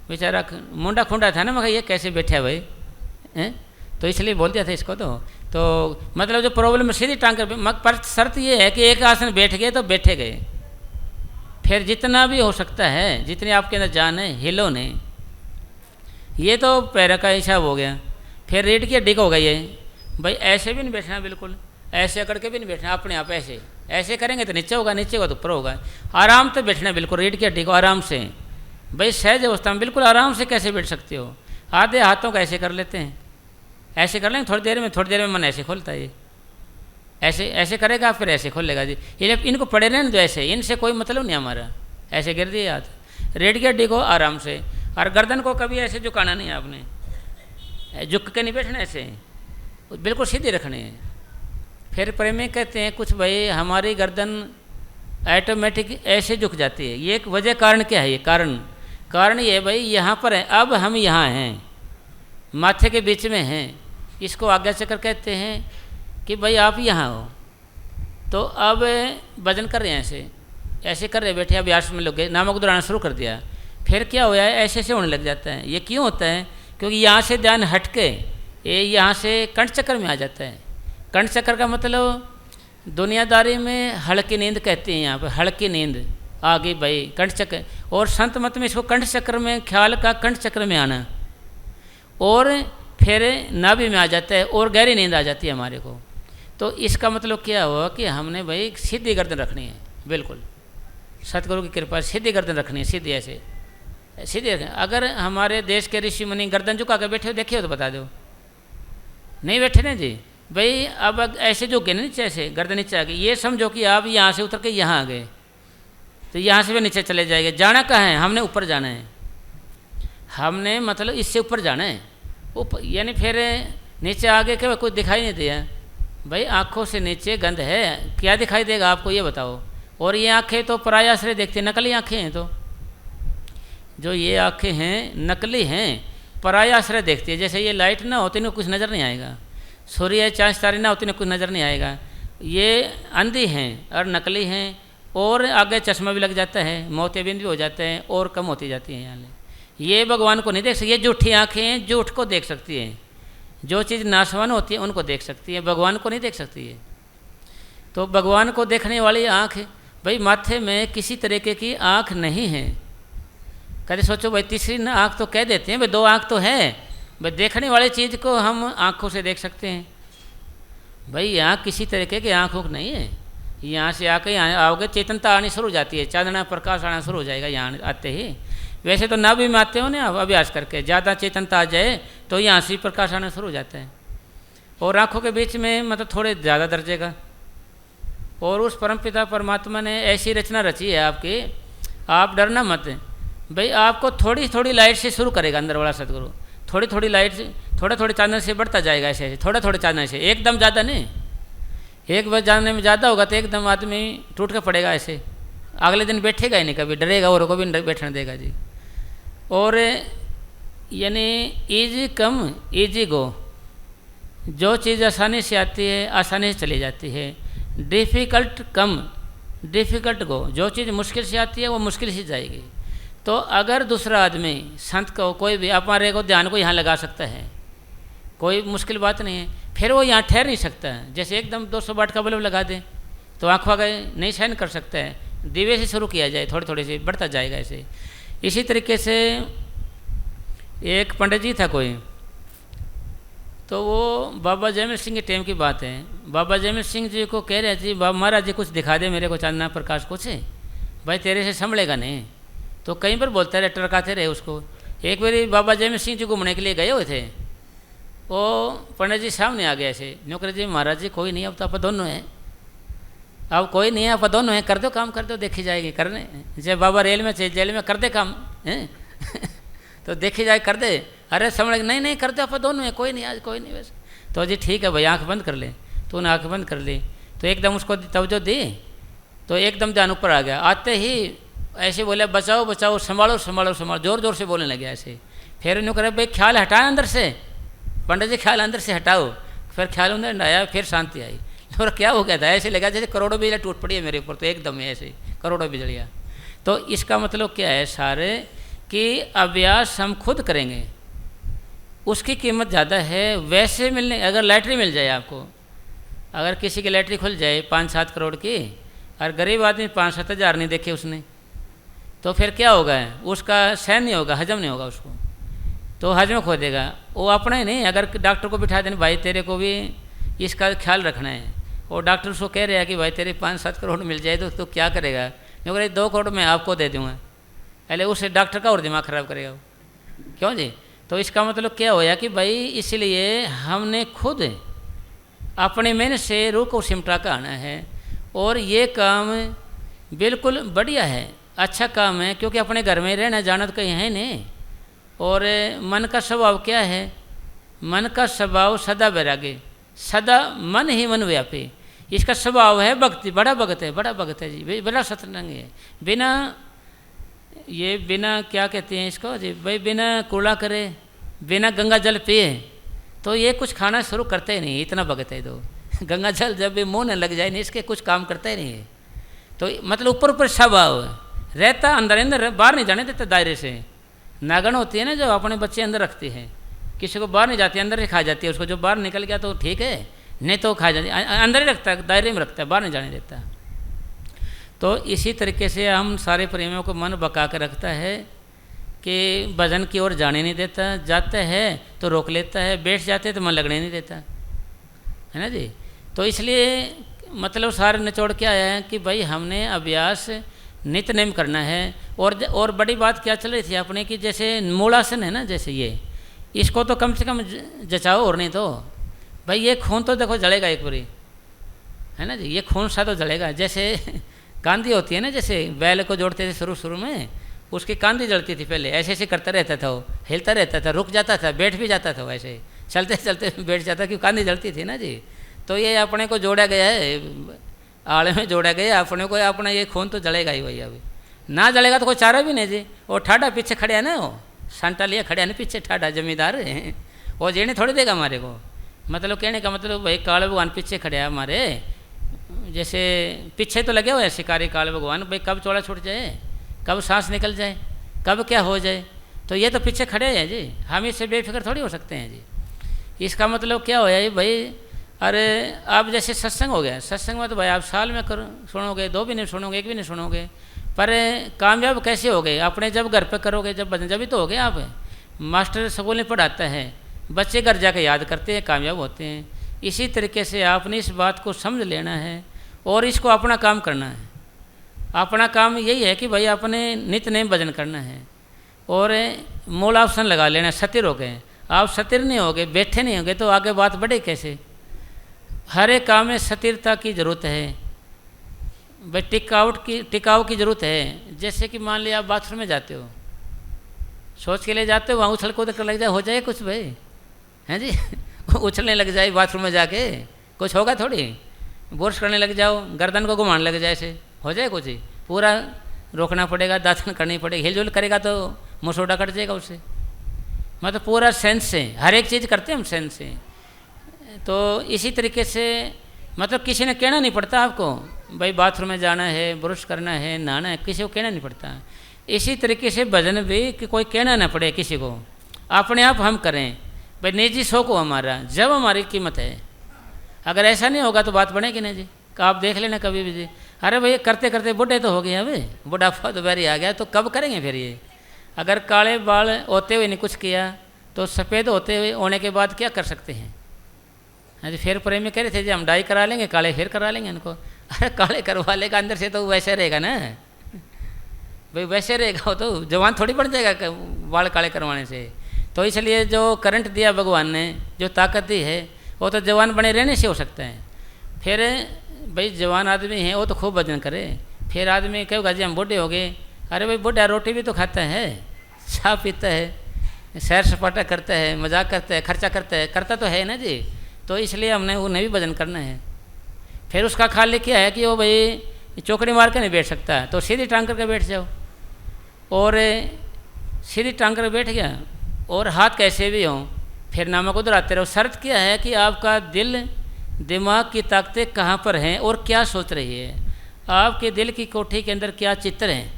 बेचारा मुंडा खुंडा था ना, मैं ये कैसे बैठा है भाई हैं, तो इसलिए बोल दिया था इसको। तो मतलब जो प्रॉब्लम सीधी टांग कर, पर शर्त ये है कि एक आसन बैठ गए तो बैठे गए, फिर जितना भी हो सकता है, जितनी आपके अंदर जान है, हिलो नहीं। ये तो पैर का हिसाब हो गया। फिर रीढ़ की हड्डी का हो गई है भाई, ऐसे भी नहीं बैठना, बिल्कुल ऐसे अकड़ के भी नहीं बैठना, अपने आप ऐसे ऐसे करेंगे तो नीचे होगा, नीचे होगा तो ऊपर होगा। आराम से बैठना, बिल्कुल रीढ़ की हड्डी को आराम से, भाई सहज अवस्था में बिल्कुल आराम से कैसे बैठ सकते हो। आधे हाथों का ऐसे कर लेते हैं, ऐसे कर लेंगे, थोड़ी देर में मन ऐसे खोलता है, ये ऐसे ऐसे करेगा, फिर ऐसे खोल लेगा जी। ये इनको पड़े रहने दो ऐसे, इनसे कोई मतलब नहीं हमारा। ऐसे गिर दिए हाथ, रीढ़ की हड्डी को आराम से, और गर्दन को कभी ऐसे झुकाना नहीं है आपने, झुक के नहीं बैठना, ऐसे बिल्कुल सीधी रखनी है। फिर प्रेमी कहते हैं कुछ भाई हमारी गर्दन ऑटोमेटिक ऐसे झुक जाती है। ये एक वजह कारण क्या है? ये कारण ये है भाई, यहाँ पर है, अब हम यहाँ हैं, माथे के बीच में हैं, इसको आज्ञा चक्र कहते हैं कि भाई आप यहाँ हो। तो अब वजन कर रहे हैं, ऐसे कर रहे बैठे, अभ्यास में लोग नामक दोहराना शुरू कर दिया। फिर क्या हुआ है, ऐसे ऐसे होने लग जाता है। ये क्यों होता है? क्योंकि यहाँ से ध्यान हट के ये यहाँ से कंठ चक्र में आ जाता है। कंठ चक्र का मतलब दुनियादारी में हल्की नींद कहते हैं, यहाँ पर हल्की नींद आ गई भाई, कंठ चक्र। और संत मत में इसको कंठ चक्र में, ख्याल का कंठ चक्र में आना, और फिर नाभि में आ जाता है, और गहरी नींद आ जाती है हमारे को। तो इसका मतलब क्या हुआ कि हमने भाई सीधी गर्दन रखनी है, बिल्कुल सतगुरु की कृपा सीधी गर्दन रखनी है, सीधी ऐसे सीधे रखें। अगर हमारे देश के ऋषि मुनि गर्दन झुका के बैठे हो, देखिए तो बता दो, नहीं बैठे ना जी भाई। अब ऐसे झुके नीचे, ऐसे गर्दन नीचे आ गई, ये समझो कि आप यहाँ से उतर के यहाँ आ गए, तो यहाँ से भी नीचे चले जाएंगे। जाना कहाँ है? हमने ऊपर जाना है, हमने मतलब इससे ऊपर जाना है, ऊपर यानी फिर नीचे आगे क्या कुछ दिखाई नहीं दिया भाई, आँखों से नीचे गंध है, क्या दिखाई देगा आपको ये बताओ। और ये आँखें तो परायाश्रय देखती, नकली आँखें हैं, तो जो ये आँखें हैं नकली हैं, परायाश्रय देखती है। जैसे ये लाइट ना होती ना कुछ नज़र नहीं आएगा, सूर्य चाँद तारे ना होती ना कुछ नज़र नहीं आएगा। ये अंधी हैं और नकली हैं, और आगे चश्मा भी लग जाता है, मोतियाबिंद भी हो जाते हैं, और कम होती जाती हैं। यहाँ ये भगवान को नहीं देख सकती, ये झूठी आँखें हैं, झूठ को देख सकती हैं। जो चीज़ नाशवान होती है उनको देख सकती है, भगवान को नहीं देख सकती है। तो भगवान को देखने वाली आँख भाई, माथे में किसी तरीके की आँख नहीं है। कभी सोचो भाई तीसरी आँख तो कह देते हैं भाई, दो आँख तो है भाई, देखने वाली चीज़ को हम आँखों से देख सकते हैं भाई। यहाँ किसी तरीके की आँखों नहीं है। यहाँ से आके यहाँ आओगे चेतनता आनी शुरू हो जाती है, चांदना प्रकाश आना शुरू हो जाएगा यहाँ आते ही। वैसे तो नाभि में आते हो ना आप अभ्यास करके, ज़्यादा चेतनता आ जाए तो यहाँ से प्रकाश आना शुरू हो जाता है। और आँखों के बीच में मतलब थोड़े ज़्यादा दर्जे का। और उस परमपिता परमात्मा ने ऐसी रचना रची है आपकी, आप डरना मत भाई। आपको थोड़ी थोड़ी लाइट से शुरू करेगा अंदर वाला सदगुरु, थोड़ी थोड़ी लाइट से, थोड़े थोड़े चांदने से बढ़ता जाएगा, ऐसे ऐसे थोड़े थोड़े चांदने से, एकदम ज़्यादा नहीं। एक बार जानने में ज़्यादा होगा तो एकदम आदमी टूट के पड़ेगा, ऐसे अगले दिन बैठेगा ही नहीं, कभी डरेगा और को भी नहीं बैठने देगा जी। और यानी ईजी कम ईजी गो, जो चीज़ आसानी से आती है आसानी से चली जाती है। डिफ़िकल्ट कम डिफ़िकल्ट गो, जो चीज़ मुश्किल से आती है वो मुश्किल से जाएगी। तो अगर दूसरा आदमी संत को, कोई भी हमारे को ध्यान को यहाँ लगा सकता है, कोई मुश्किल बात नहीं है, फिर वो यहाँ ठहर नहीं सकता है। जैसे एकदम 200 वाट का बल्ब लगा दे तो आँख वागे नहीं सहन कर सकता है, दीवे से शुरू किया जाए, थोड़े थोड़े से बढ़ता जाएगा ऐसे। इसी तरीके से एक पंडित जी था कोई, तो वो बाबा जयमिल सिंह के टाइम की बात है, बाबा जयमिल सिंह जी को कह रहे थे, बाबा महाराज जी कुछ दिखा दे मेरे को, चांदना प्रकाश कुछ है भाई, तेरे से संभलेगा नहीं। तो कई बार बोलते रहे, टरकाते रहे उसको। एक बार बाबा जयमिल सिंह जी घूमने के लिए गए हुए थे, वो पंडित जी सामने आ गए ऐसे, नौकर जी महाराज जी कोई नहीं, अब तो आप दोनों हैं, अब कोई नहीं है, आप दोनों हैं, कर दो काम, कर दो, देखी जाएगी करने। जैसे बाबा रेल में थे, जेल में कर दे काम हैं तो देखी जाए, कर दे। अरे समझ नहीं नहीं कर दो, आप दोनों हैं, कोई नहीं आज कोई नहीं वैसे। तो जी ठीक है भाई, आँख बंद कर ले। तो उन्हें आँख बंद कर ली, तो एकदम उसको तवज्जो दी तो एकदम ध्यान ऊपर आ गया। आते ही ऐसे बोले बचाओ बचाओ, संभालो संभालो संभालो, जोर जोर से बोलने लगे ऐसे। फिर उन्होंने कहा भाई ख्याल हटाए अंदर से, पंडित जी ख्याल अंदर से हटाओ। फिर ख्याल अंदर आया, फिर शांति आई। और क्या हो गया था, ऐसे लगा जैसे करोड़ों बिजलियाँ टूट पड़ी है मेरे ऊपर, तो एकदम ऐसे करोड़ों बिजलियाँ। तो इसका मतलब क्या है सारे कि अभ्यास हम खुद करेंगे उसकी कीमत ज़्यादा है। वैसे मिलने, अगर लैटरी मिल जाए आपको, अगर किसी की लैटरी खुल जाए 5-7 करोड़ की, और गरीब आदमी 5-7 हज़ार नहीं देखे उसने, तो फिर क्या होगा, उसका सहन नहीं होगा, हजम नहीं होगा उसको, तो हजम खो देगा। वो अपना ही नहीं, अगर डॉक्टर को बिठा देने भाई तेरे को भी इसका ख्याल रखना है, और डॉक्टर उसको कह रहे हैं कि भाई तेरे 5-7 करोड़ मिल जाए तो क्या करेगा, क्योंकि 2 करोड़ मैं आपको दे दूँगा, पहले उससे डॉक्टर का और दिमाग ख़राब करेगा वो, क्यों जी। तो इसका मतलब क्या होया कि भाई इसलिए हमने खुद अपने मेहनत से रूह को सिमटा कर आना है। और ये काम बिल्कुल बढ़िया है, अच्छा काम है, क्योंकि अपने घर में रहना जाना तो कहीं है नहीं। और मन का स्वभाव क्या है, मन का स्वभाव सदा वैरागी, सदा मन ही मन व्यापी। इसका स्वभाव है भक्ति, बड़ा भगत है, बड़ा भगत है जी, बड़ा सत्संग है। बिना क्या कहते हैं इसको जी भाई, बिना कूड़ा करे, बिना गंगा जल पिए तो ये कुछ खाना शुरू करते ही नहीं, इतना भगत है। तो गंगा जल जब भी मुँह न लग जाए नहीं, इसके कुछ काम करते ही नहीं है। तो मतलब ऊपर ऊपर स्वभाव रहता, अंदर अंदर, बाहर नहीं जाने देता दायरे से। नागन होती है ना जो अपने बच्चे अंदर रखती है, किसी को बाहर नहीं जाती, अंदर ही खा जाती है उसको, जो बाहर निकल गया तो ठीक है, नहीं तो खा जाती, अंदर ही रखता है, दायरे में रखता है, बाहर नहीं जाने देता। तो इसी तरीके से हम सारे प्रेमियों को मन बका कर रखता है कि भजन की ओर जाने नहीं देता, जाता है तो रोक लेता है, बैठ जाते तो मन लगने नहीं देता, है ना जी। तो इसलिए मतलब सारे निचोड़ क्या है कि भाई हमने अभ्यास नित्य नेम करना है। और बड़ी बात क्या चल रही थी अपने की, जैसे मूलासन है ना, जैसे ये इसको तो कम से कम जचाओ, और नहीं तो भाई ये खून तो देखो जलेगा एक बारी, है ना जी, ये खून सा तो जलेगा। जैसे कांदी होती है ना, जैसे बैल को जोड़ते थे शुरू में, उसकी कांदी जलती थी पहले, ऐसे ऐसे करता रहता था वो, हिलता रहता था, रुक जाता था, बैठ भी जाता था, वैसे चलते चलते बैठ जाता, क्योंकि कांदी जलती थी ना जी। तो ये अपने को जोड़ा गया है, आड़े में जोड़ा गया अपने को, अपना ये खून तो जलेगा ही भैया। अभी ना जलेगा तो कोई चारा भी नहीं जी। वो ठाडा पीछे खड़े है ना, वो सांटा लिया खड़े है ना पीछे, ठाडा जमींदार है, वो जेने थोड़ी देगा हमारे को। मतलब कहने का मतलब भाई काले भगवान पीछे खड़े हैं हमारे, जैसे पीछे तो लगे हुए हैं शिकारी काले भगवान, भाई कब चौड़ा छूट जाए, कब सांस निकल जाए, कब क्या हो जाए, तो ये तो पीछे खड़े हैं जी, हम इससे बेफिक्र थोड़ी हो सकते हैं जी। इसका मतलब क्या होया ये भाई, अरे आप जैसे सत्संग हो गया, सत्संग में तो भाई आप साल में सुनोगे, 2 भी नहीं सुनोगे, 1 भी नहीं सुनोगे, पर कामयाब कैसे हो गए, अपने जब घर पे करोगे, जब भजन जब ही तो हो गए आप। मास्टर स्कूल में पढ़ाता है, बच्चे घर जाके याद करते हैं, कामयाब होते हैं। इसी तरीके से आपने इस बात को समझ लेना है और इसको अपना काम करना है। अपना काम यही है कि भाई अपने नित्य नेम भजन करना है और मूलासन लगा लेना, सतिर हो गए। आप सतिर नहीं होगे, बैठे नहीं होंगे तो आगे बात बढ़े कैसे। हर एक काम में स्थिरता की ज़रूरत है भाई, टिकाऊ की ज़रूरत है। जैसे कि मान लिया आप बाथरूम में जाते हो, सोच के ले जाते हो, वहाँ उछल कूद कर लग जाए, हो जाए कुछ भाई, हैं जी उछलने लग जाए बाथरूम में जाके, कुछ होगा थोड़ी। बुर्श करने लग जाओ, गर्दन को घुमाने लग जाए, ऐसे हो जाए कुछ ही। पूरा रोकना पड़ेगा, दातन करनी पड़ेगी, हिलजुल करेगा तो मुसोड़ा कट जाएगा उससे। मतलब पूरा सेंस से हर एक चीज़ करते हैं हम, सेंस से। तो इसी तरीके से मतलब किसी ने कहना नहीं पड़ता आपको भाई बाथरूम में जाना है, ब्रश करना है, नहाना है, किसी को कहना नहीं पड़ता। इसी तरीके से भजन भी कि कोई कहना ना पड़े किसी को, अपने आप हम करें भाई, निजी शौक हो हमारा, जब हमारी कीमत है। अगर ऐसा नहीं होगा तो बात बनेगी ना जी। आप देख लेना कभी भी जी, अरे भाई करते करते बूढ़े तो हो गए, अभी बुढ़ापा दोबारी आ गया, तो कब करेंगे फिर ये। अगर काले बाल होते हुए नहीं कुछ किया तो सफ़ेद होते हुए होने के बाद क्या कर सकते हैं। हाँ जी, फिर प्रेमी कह रहे थे जी हम डाई करा लेंगे, काले फिर करा लेंगे इनको। अरे काले करवा लेगा, अंदर से तो वैसे रहेगा ना भाई, वैसे रहेगा वो तो जवान थोड़ी बन जाएगा बाल काले करवाने से। तो इसलिए जो करंट दिया भगवान ने, जो ताकत दी है, वो तो जवान बने रहने से हो सकता है। फिर भाई जवान आदमी है वो तो खूब भजन करे, फिर आदमी कहेगा जी हम बूढ़े हो गए। अरे भाई बूढ़ा रोटी भी तो खाता है, चाय पीता है, सैर सपाटा करता है, मजाक करता है, खर्चा करता है, करता तो है ना जी। तो इसलिए हमने उन्हें भी भजन करना है। फिर उसका ख्याल क्या है कि वो भाई चौकड़ी मार के नहीं बैठ सकता, तो सीधी टांग करके बैठ जाओ। और सीधी टांग कर बैठ गया और हाथ कैसे भी हों, फिर नामा को दोहराते रहो। शर्त क्या है कि आपका दिल दिमाग की ताकतें कहाँ पर हैं और क्या सोच रही है, आपके दिल की कोठी के अंदर क्या चित्र हैं,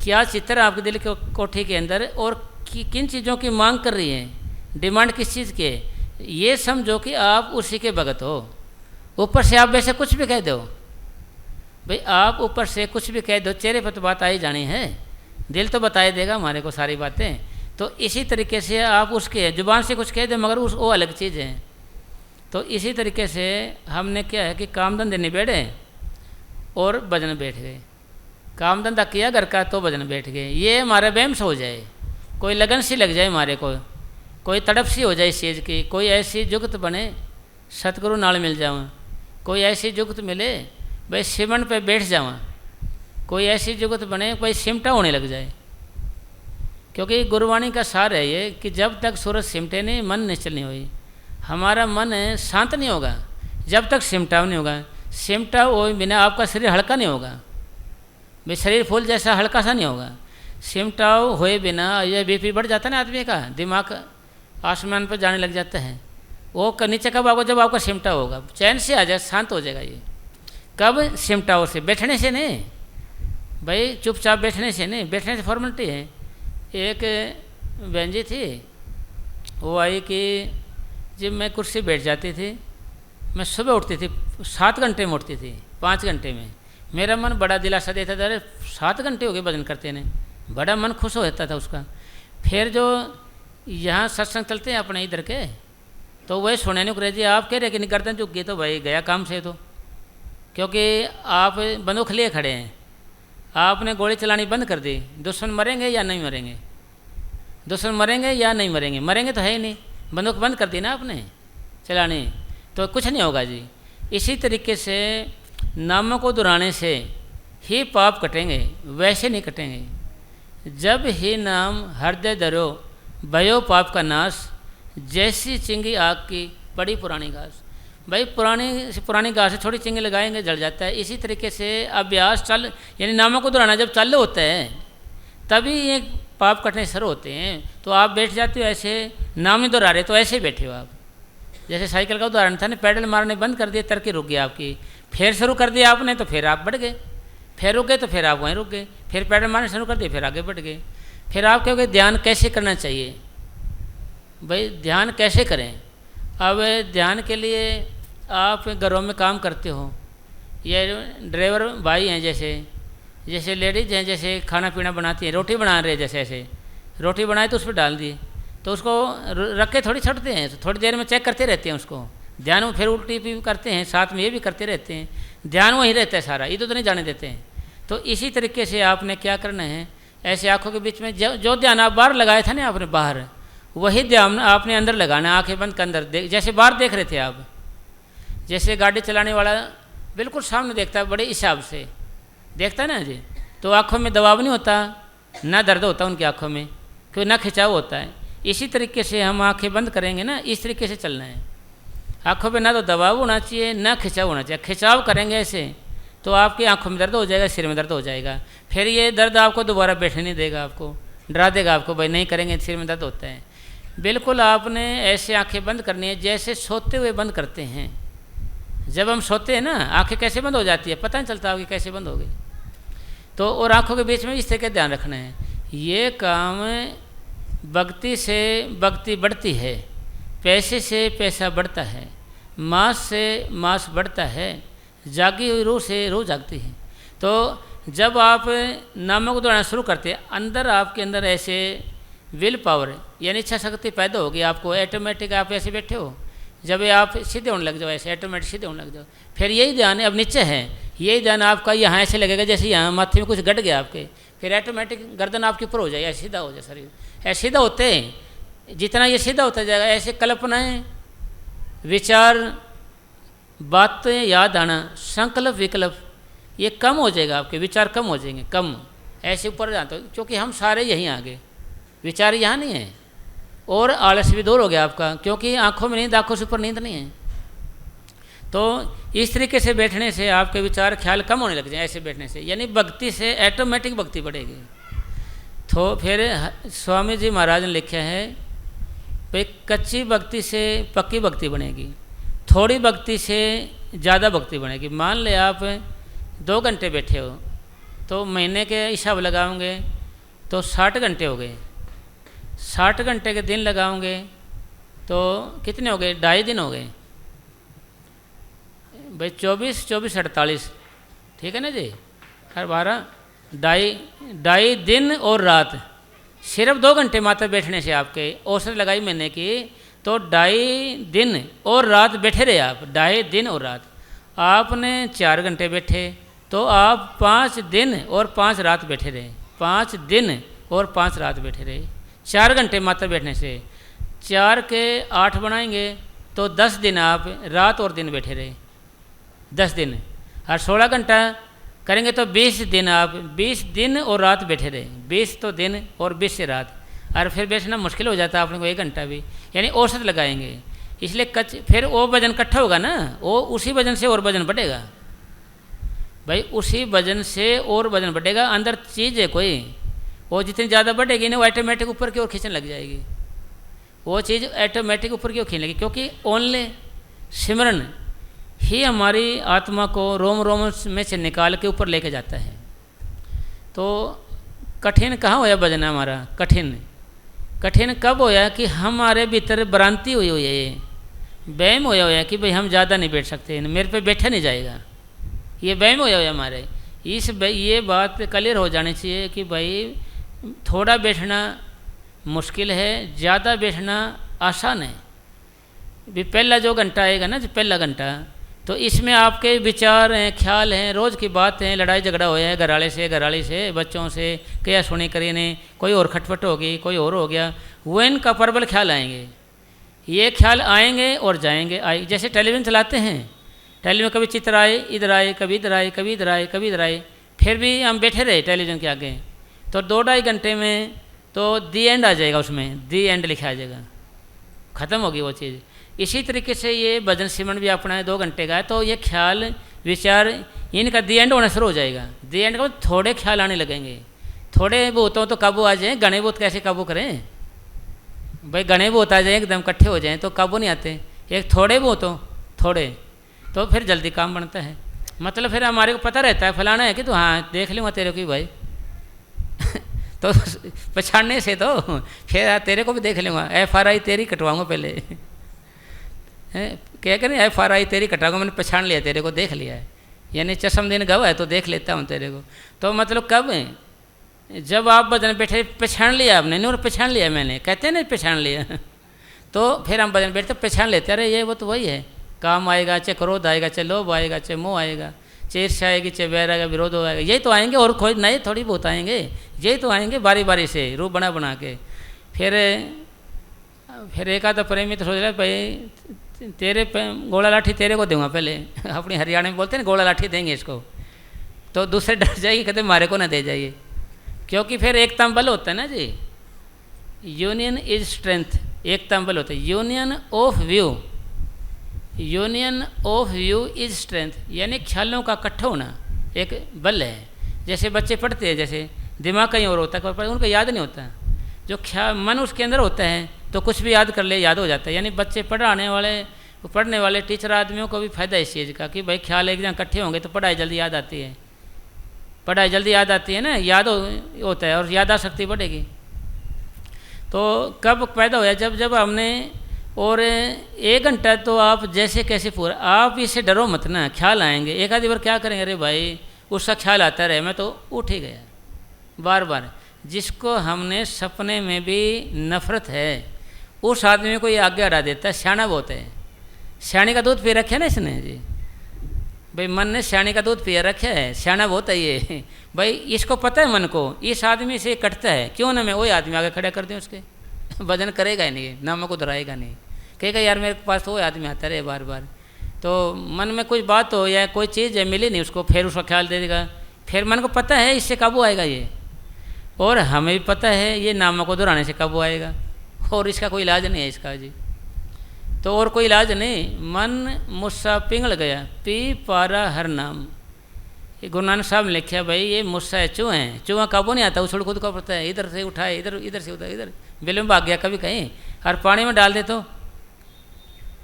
क्या चित्र आपके दिल की कोठी के अंदर, और किन चीज़ों की मांग कर रही है, डिमांड किस चीज़ की है, ये समझो कि आप उसी के भगत हो। ऊपर से आप वैसे कुछ भी कह दो भाई, आप ऊपर से कुछ भी कह दो, चेहरे पर तो बात आई जानी है, दिल तो बताए देगा हमारे को सारी बातें। तो इसी तरीके से आप उसके जुबान से कुछ कह दो मगर वो अलग चीज़ है। तो इसी तरीके से हमने क्या है कि काम धंधे निबेड़े और भजन बैठ गए, काम धंधा किया घर का तो भजन बैठ गए। ये हमारा वहम से हो जाए, कोई लगन सी लग जाए हमारे को, कोई तड़प सी हो जाए इस चीज़ की, कोई ऐसी जुगत बने सतगुरु नाल मिल जाऊँ, कोई ऐसी जुगत मिले भाई सिमन पे बैठ जाऊँ, कोई ऐसी जुगत बने कोई सिमटा होने लग जाए। क्योंकि गुरुवाणी का सार है ये कि जब तक सूरज सिमटे नहीं मन निश्चल नहीं हुई, हमारा मन शांत नहीं होगा जब तक सिमटाव नहीं होगा। सिमटाव हो बिना आपका शरीर हल्का नहीं होगा भाई, शरीर फूल जैसा हल्का सा नहीं होगा। सिमटाव हुए बिना ये बीपी बढ़ जाता है ना आदमी का, दिमाग आसमान पर जाने लग जाता है। वो नीचे कब आपको, जब आपका सिमटाव होगा, चैन से आ जाए, शांत हो जाएगा। ये कब? सिमटाव से, बैठने से नहीं भाई, चुपचाप बैठने से नहीं, बैठने से फॉर्मेलिटी है। एक बहन जी थी, वो आई कि जब मैं कुर्सी बैठ जाती थी, मैं सुबह उठती थी 7 घंटे में उठती थी, 5 घंटे में मेरा मन बड़ा दिलासा देता था, अरे 7 घंटे हो गए भजन करते ने, बड़ा मन खुश हो जाता था उसका। फिर जो यहाँ सत्संग चलते हैं अपने इधर के, तो वही सुने नहीं जी आप कह रहे कि नहीं गर्दन झुक गई, तो भाई गया काम से, तो क्योंकि आप बंदूक लिए खड़े हैं, आपने गोली चलानी बंद कर दी, दुश्मन मरेंगे या नहीं मरेंगे, दुश्मन मरेंगे या नहीं मरेंगे, मरेंगे तो है ही नहीं, बंदूक बंद कर दी ना आपने चलानी, तो कुछ नहीं होगा जी। इसी तरीके से नामों को दोहराने से ही पाप कटेंगे, वैसे नहीं कटेंगे। जब ही नाम हृदय धरो भयो पाप का नाश, जैसी चिंगी आग की बड़ी पुरानी घास। भाई पुरानी घास से थोड़ी चिंगी लगाएंगे जल जाता है। इसी तरीके से अभ्यास चल, यानी नामों को दोहराना जब चालू होता है तभी ये पाप कटने शुरू होते हैं। तो आप बैठ जाते हो ऐसे, नाम ही दोहरा रहे तो ऐसे ही बैठे हो आप। जैसे साइकिल का उदाहरण था ना, पैडल मारने बंद कर दिए, तरक्की रुक गई आपकी, फिर शुरू कर दिया आपने तो फिर आप बढ़ गए, फिर रुक गए तो फिर आप वहीं रुक गए, फिर पैडल मारने शुरू कर दिए फिर आगे बढ़ गए। फिर आप कहोगे ध्यान कैसे करना चाहिए, भाई ध्यान कैसे करें। अब ध्यान के लिए आप घरों में काम करते हो, ये ड्राइवर भाई हैं, जैसे लेडीज हैं, जैसे खाना पीना बनाती हैं, रोटी बना रहे जैसे ऐसे रोटी बनाए तो उस पर डाल दिए, तो उसको रख के थोड़ी छोड़ते हैं, तो थोड़ी देर में चेक करते रहते हैं उसको, ध्यान में फिर उल्टी भी करते हैं, साथ में ये भी करते रहते हैं, ध्यान वहीं रहता है सारा, इधर तो नहीं जाने देते हैं। तो इसी तरीके से आपने क्या करना है, ऐसे आँखों के बीच में जो ध्यान आप बाहर लगाया था ना आपने बाहर, वही ध्यान आपने अंदर लगाना, आँखें बंद कर अंदर देख, जैसे बाहर देख रहे थे आप, जैसे गाड़ी चलाने वाला बिल्कुल सामने देखता है, बड़े हिसाब से देखता है ना जी, तो आँखों में दबाव नहीं होता, ना दर्द होता उनकी आँखों में, क्योंकि ना खिंचाव होता है। इसी तरीके से हम आँखें बंद करेंगे ना, इस तरीके से चलना है। आँखों पे ना तो दबाव होना चाहिए ना खिंचाव होना चाहिए। खिंचाव करेंगे ऐसे तो आपकी आँखों में दर्द हो जाएगा, सिर में दर्द हो जाएगा, फिर ये दर्द आपको दोबारा बैठने नहीं देगा, आपको डरा देगा, आपको भाई नहीं करेंगे सिर में दर्द होता है। बिल्कुल आपने ऐसे आँखें बंद करनी है जैसे सोते हुए बंद करते हैं। जब हम सोते हैं ना, आँखें कैसे बंद हो जाती है पता नहीं चलता आपकी कैसे बंद हो गई। तो और आँखों के बीच में इस तरह का ध्यान रखना है। ये काम भक्ति से भक्ति बढ़ती है, पैसे से पैसा बढ़ता है, मांस से मांस बढ़ता है, जागी हुई रूह से रूह जागती है। तो जब आप नामों को दोहराना शुरू करते हैं, अंदर आपके अंदर ऐसे विल पावर यानी इच्छा शक्ति पैदा होगी आपको, ऑटोमेटिक आप ऐसे बैठे हो, जब आप सीधे होने लग जाओ, ऐसे ऑटोमेटिक सीधे होने लग जाओ, फिर यही ध्यान अब नीचे है, यही ध्यान आपका यहाँ ऐसे लगेगा जैसे यहाँ माथे में कुछ गट गया आपके, फिर ऑटोमेटिक गर्दन आपकी ऊपर हो जाए, ऐसे सीधा हो जाए शरीर, ऐसे सीधा होते हैं। जितना ये सीधा होता जाएगा ऐसे कल्पनाएं, विचार, बातें याद आना, संकल्प विकल्प ये कम हो जाएगा, आपके विचार कम हो जाएंगे, कम ऐसे ऊपर जाते हो, क्योंकि हम सारे यहीं आ गए, विचार यहाँ नहीं है। और आलस भी दूर हो गया आपका, क्योंकि आंखों में नींद, आंखों से ऊपर नींद नहीं है। तो इस तरीके से बैठने से आपके विचार ख्याल कम होने लग जाए, ऐसे बैठने से, यानी भक्ति से ऑटोमेटिक भक्ति बढ़ेगी। तो फिर स्वामी जी महाराज ने लिखा है भाई कच्ची भक्ति से पक्की भक्ति बनेगी, थोड़ी भक्ति से ज़्यादा भक्ति बनेगी। मान ले आप 2 घंटे बैठे हो तो महीने के हिसाब लगाओगे तो 60 घंटे हो गए, 60 घंटे के दिन लगाओगे तो कितने हो गए, 2.5 दिन हो गए भाई, 24 24 48, ठीक है ना जी, हर 12 2.5 दिन और रात, सिर्फ 2 घंटे मात्र बैठने से आपके औसत लगाई मैंने की तो 2.5 दिन और रात बैठे रहे आप, 2.5 दिन और रात। आपने 4 घंटे बैठे तो आप 5 दिन और 5 रात बैठे रहे, 5 दिन और 5 रात बैठे रहे, 4 घंटे मात्र बैठने से। 4 के 8 बनाएंगे तो 10 दिन आप रात और दिन बैठे रहे, 10 दिन, और 16 घंटा करेंगे तो 20 दिन आप 20 दिन और रात बैठे रहे, 20 तो दिन और 20 से रात, और फिर बैठना मुश्किल हो जाता है आपने को 1 घंटा भी, यानी औसत लगाएंगे। इसलिए फिर वो वजन इकट्ठा होगा ना, वो उसी वजन से और वजन बढ़ेगा भाई, उसी वजन से और वजन बढ़ेगा। अंदर चीज़ है कोई, वो जितनी ज़्यादा बढ़ेगी ना वो ऑटोमेटिक ऊपर की ओर खींचने लग जाएगी, वो चीज़ ऑटोमेटिक ऊपर की ओर खींचने लगेगी, क्योंकि ओनली सिमरन ही हमारी आत्मा को रोम रोम में से निकाल के ऊपर लेके जाता है। तो कठिन कहाँ होया भजन हमारा, कठिन कब होया कि हमारे भीतर भ्रांति हुई हुई है, वहम होया हुआ कि भाई हम ज़्यादा नहीं बैठ सकते, मेरे पे बैठा नहीं जाएगा, ये वहम होया हुआ हमारे। ये बात क्लियर हो जानी चाहिए कि भाई थोड़ा बैठना मुश्किल है, ज़्यादा बैठना आसान है। भी पहला जो घंटा आएगा ना, जो पहला घंटा, तो इसमें आपके विचार हैं, ख्याल हैं, रोज़ की बात हैं, लड़ाई झगड़ा होया है घरवाले से, घरवाली से, बच्चों से, क्या सुनी करिए ने, कोई और खटपट होगी, कोई और हो गया, वो इनका प्रबल ख्याल आएंगे, ये ख्याल आएंगे और जाएंगे। जैसे टेलीविज़न चलाते हैं, टेलीविज़न कभी चित्र आए, इधर आए, कभी इधर आए, कभी इधर आए, कभी इधर आए, फिर भी हम बैठे रहे टेलीविज़न के आगे, तो 2-2.5 घंटे में तो दी एंड आ जाएगा, उसमें दी एंड लिखा आ जाएगा, ख़त्म होगी वो चीज़। इसी तरीके से ये भजन सिमरन भी अपना है 2 घंटे का है, तो ये ख्याल विचार इनका दी एंड होना शुरू हो जाएगा। दी एंड का थोड़े ख्याल आने लगेंगे, थोड़े भूतों तो काबू आ जाए, गणे भूत कैसे काबू करें भाई, गणे भूत आ जाए एकदम इकट्ठे हो जाएं तो काबू नहीं आते, एक थोड़े भूतों थोड़े, तो फिर जल्दी काम बनता है। मतलब फिर हमारे को पता रहता है फलाना है कि तो हाँ देख लूँगा तेरे को भाई तो पछाड़ने से तो फिर तेरे को भी देख लूँगा, FRI तेरी कटवाऊँगा पहले क्या करें, FRI तेरी कटाऊंगा, मैंने पहचान लिया, तेरे को देख लिया है, यानी चश्मदीन गवा है तो देख लेता हूँ तेरे को। तो मतलब कब है, जब आप भजन बैठे पहचान लिया आपने, नहीं, और पहचान लिया मैंने, कहते हैं ना पहचान लिया तो फिर हम भजन बैठते पहचान लेते, अरे ये वो तो वही है, काम आएगा, चाहे क्रोध आएगा, चाहे लोभ आएगा, चाहे मोह आएगा, चाहे ईर्ष्या आएगी, चाहे वैर आएगा, विरोध आएगा, यही तो आएंगे, और कोई नए थोड़ी बहुत आएंगे, यही तो आएंगे बारी बारी से रूप बना बना के। फिर एक आधा प्रेमी तो सोच रहा भाई तेरे गोला लाठी तेरे को दूंगा पहले, अपनी हरियाणा में बोलते हैं ना गोला लाठी देंगे इसको, तो दूसरे डर जाएगी, कहते मारे को ना दे जाइए, क्योंकि फिर एकता में बल होता है ना जी, यूनियन इज स्ट्रेंथ, एकता में बल होता है, union of view is strength, यानी ख्यालों का इकट्ठा होना एक बल है। जैसे बच्चे पढ़ते हैं, जैसे दिमाग कहीं और होता है, उनको याद नहीं होता, जो ख्याल मन उसके अंदर होता है तो कुछ भी याद कर ले, याद हो जाता है। यानी बच्चे पढ़ने वाले टीचर आदमियों को भी फायदा इस चीज़ का कि भाई ख्याल एक जगह इकट्ठे होंगे तो पढ़ाई जल्दी याद आती है, पढ़ाई जल्दी याद आती है ना, याद होता है और यादाशक्ति बढ़ेगी। तो कब पैदा होया, जब हमने, और 1 घंटा तो आप जैसे कैसे पूरा, आप इससे डरो मत ना, ख्याल आएंगे, एक आधी बार क्या करेंगे, अरे भाई उसका ख्याल आता रहे, मैं तो उठ ही गया बार बार। जिसको हमने सपने में भी नफरत है उस आदमी को ये आगे हटा देता है, सियाना बहुत है, सियाने का दूध पी रखे ना इसने जी, भाई मन ने सियाने का दूध पिया रखा है, सियाना बहुत है ये भाई, इसको पता है मन को इस आदमी से कटता है, क्यों ना मैं वही आदमी आगे खड़ा कर दूँ, उसके वजन करेगा ही नहीं, ना मैं को दोहराएगा नहीं, कहेगा यार मेरे पास तो वही आदमी आता रहे बार बार। तो मन में कुछ बात हो या कोई चीज़ है मिली नहीं उसको, फिर उसका ख्याल दे देगा, फिर मन को पता है इससे काबू आएगा ये, और हमें भी पता है ये नामों को दोहराने से काबू आएगा, और इसका कोई इलाज नहीं है इसका जी। तो और कोई इलाज नहीं। मन मुस्सा पिघल गया, पी पारा हर नाम। ये गुरु नानक साहब ने लिखा भाई, ये मुस्सा है, चूहा है, चूहा काबू नहीं आता, उछल कूद का पड़ता है, इधर से उठाए, इधर इधर से उधर, इधर बिल में भाग गया कभी कहीं, और पानी में डाल दे तो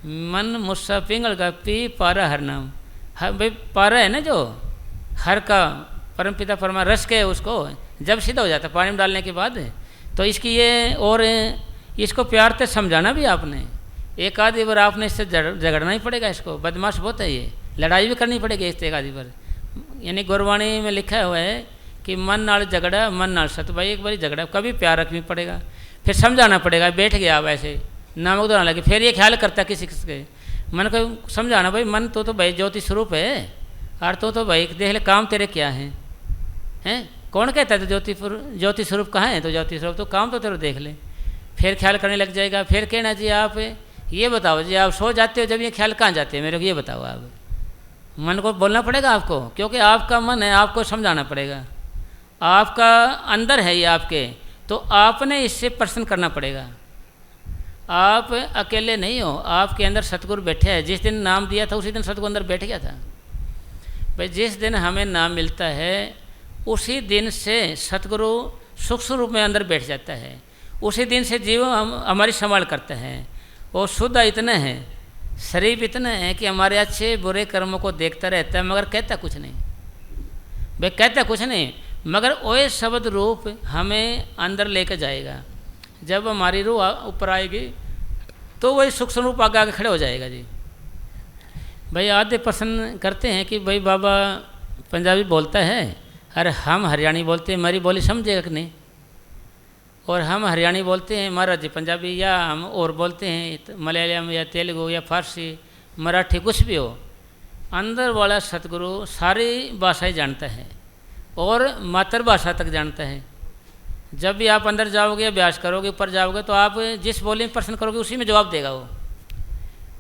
मन मुस्सा पिघल गया, पी पारा हर नाम। हर भाई पारा है ना जो हर का परमपिता परमा रस के, उसको जब सीधा हो जाता पानी में डालने के बाद, तो इसकी ये और इसको प्यार से समझाना भी आपने, एक आधी बार आपने इससे झगड़ना ही पड़ेगा, इसको बदमाश बहुत है ये, लड़ाई भी करनी पड़ेगी इससे एक आधी बार। यानी गुरबाणी में लिखा हुआ है कि मन नाल झगड़ा मन नाल सत। भाई एक बार झगड़ा, कभी प्यार रखनी पड़ेगा, फिर समझाना पड़ेगा। बैठ गया आप ऐसे नामक दोहराने लगे, फिर ये ख्याल करता किसी के मन को समझाना, भाई मन तो भाई ज्योति स्वरूप है, और तो भाई देख ले काम तेरे क्या हैं, हैं कौन कहता है तो ज्योति स्वरूप कहाँ है, तो ज्योति स्वरूप तो काम तो तेरे देख ले। फिर ख्याल करने लग जाएगा, फिर कहना जी आप ये बताओ जी, आप सो जाते हो जब ये ख्याल कहाँ जाते हैं मेरे को ये बताओ। आप मन को बोलना पड़ेगा आपको, क्योंकि आपका मन है, आपको समझाना पड़ेगा, आपका अंदर है ये आपके, तो आपने इससे प्रश्न करना पड़ेगा। आप अकेले नहीं हो, आपके अंदर सतगुरु बैठे हैं। जिस दिन नाम दिया था उसी दिन सतगुरु अंदर बैठ गया था। भाई जिस दिन हमें नाम मिलता है उसी दिन से सतगुरु सूक्ष्म रूप में अंदर बैठ जाता है, उसी दिन से जीव हमारी संभाल करता है। और शुद्ध इतना है, शरीफ इतना है कि हमारे अच्छे बुरे कर्मों को देखता रहता है, मगर कहता कुछ नहीं। भाई कहता कुछ नहीं, मगर वही शब्द रूप हमें अंदर लेकर जाएगा। जब हमारी रूह ऊपर आएगी तो वही सूक्ष्म रूप आगे आगे खड़े हो जाएगा जी। भाई आधे प्रश्न करते हैं कि भाई बाबा पंजाबी बोलता है, अरे हम हरियाणी बोलते हैं, हमारी बोली समझेगा कि नहीं, और हम हरियाणी बोलते हैं, महाराज जी पंजाबी, या हम और बोलते हैं मलयालम या तेलुगु या फारसी मराठी कुछ भी हो, अंदर वाला सतगुरु सारी भाषाएं जानता है और मातृभाषा तक जानता है। जब भी आप अंदर जाओगे, अभ्यास करोगे, ऊपर जाओगे, तो आप जिस बोली में प्रश्न करोगे उसी में जवाब देगा वो।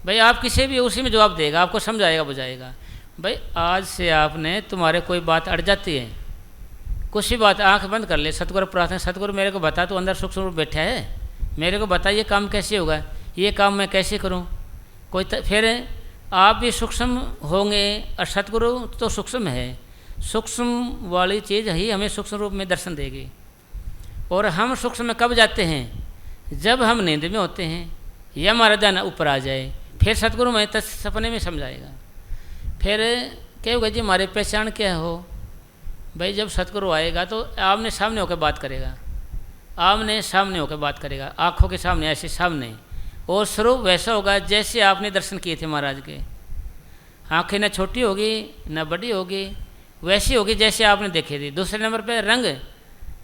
भाई आप किसी भी उसी में जवाब देगा, आपको समझाएगा बुझाएगा। भाई आज से आपने तुम्हारे कोई बात अड़ जाती है, कुछ भी बात, आंख बंद कर ले, सतगुरु प्रार्थना, सतगुरु मेरे को बता, तो अंदर सूक्ष्म रूप बैठा है, मेरे को बता ये काम कैसे होगा, ये काम मैं कैसे करूं। फिर आप भी सूक्ष्म होंगे और सतगुरु तो सूक्ष्म है, सूक्ष्म वाली चीज़ ही हमें सूक्ष्म रूप में दर्शन देगी। और हम सूक्ष्म में कब जाते हैं, जब हम नींद में होते हैं या हमारा ध्यान ऊपर आ जाए, फिर सतगुरु में सपने में समझाएगा। फिर क्या होगा जी, हमारे पहचान क्या हो। भाई जब सतगुरु आएगा तो आमने सामने होकर बात करेगा, आमने सामने होकर बात करेगा, आँखों के सामने, ऐसे सामने, और स्वरूप वैसा होगा जैसे आपने दर्शन किए थे महाराज के। आँखें न छोटी होगी न बड़ी होगी, वैसी होगी जैसे आपने देखे थी। दूसरे नंबर पे रंग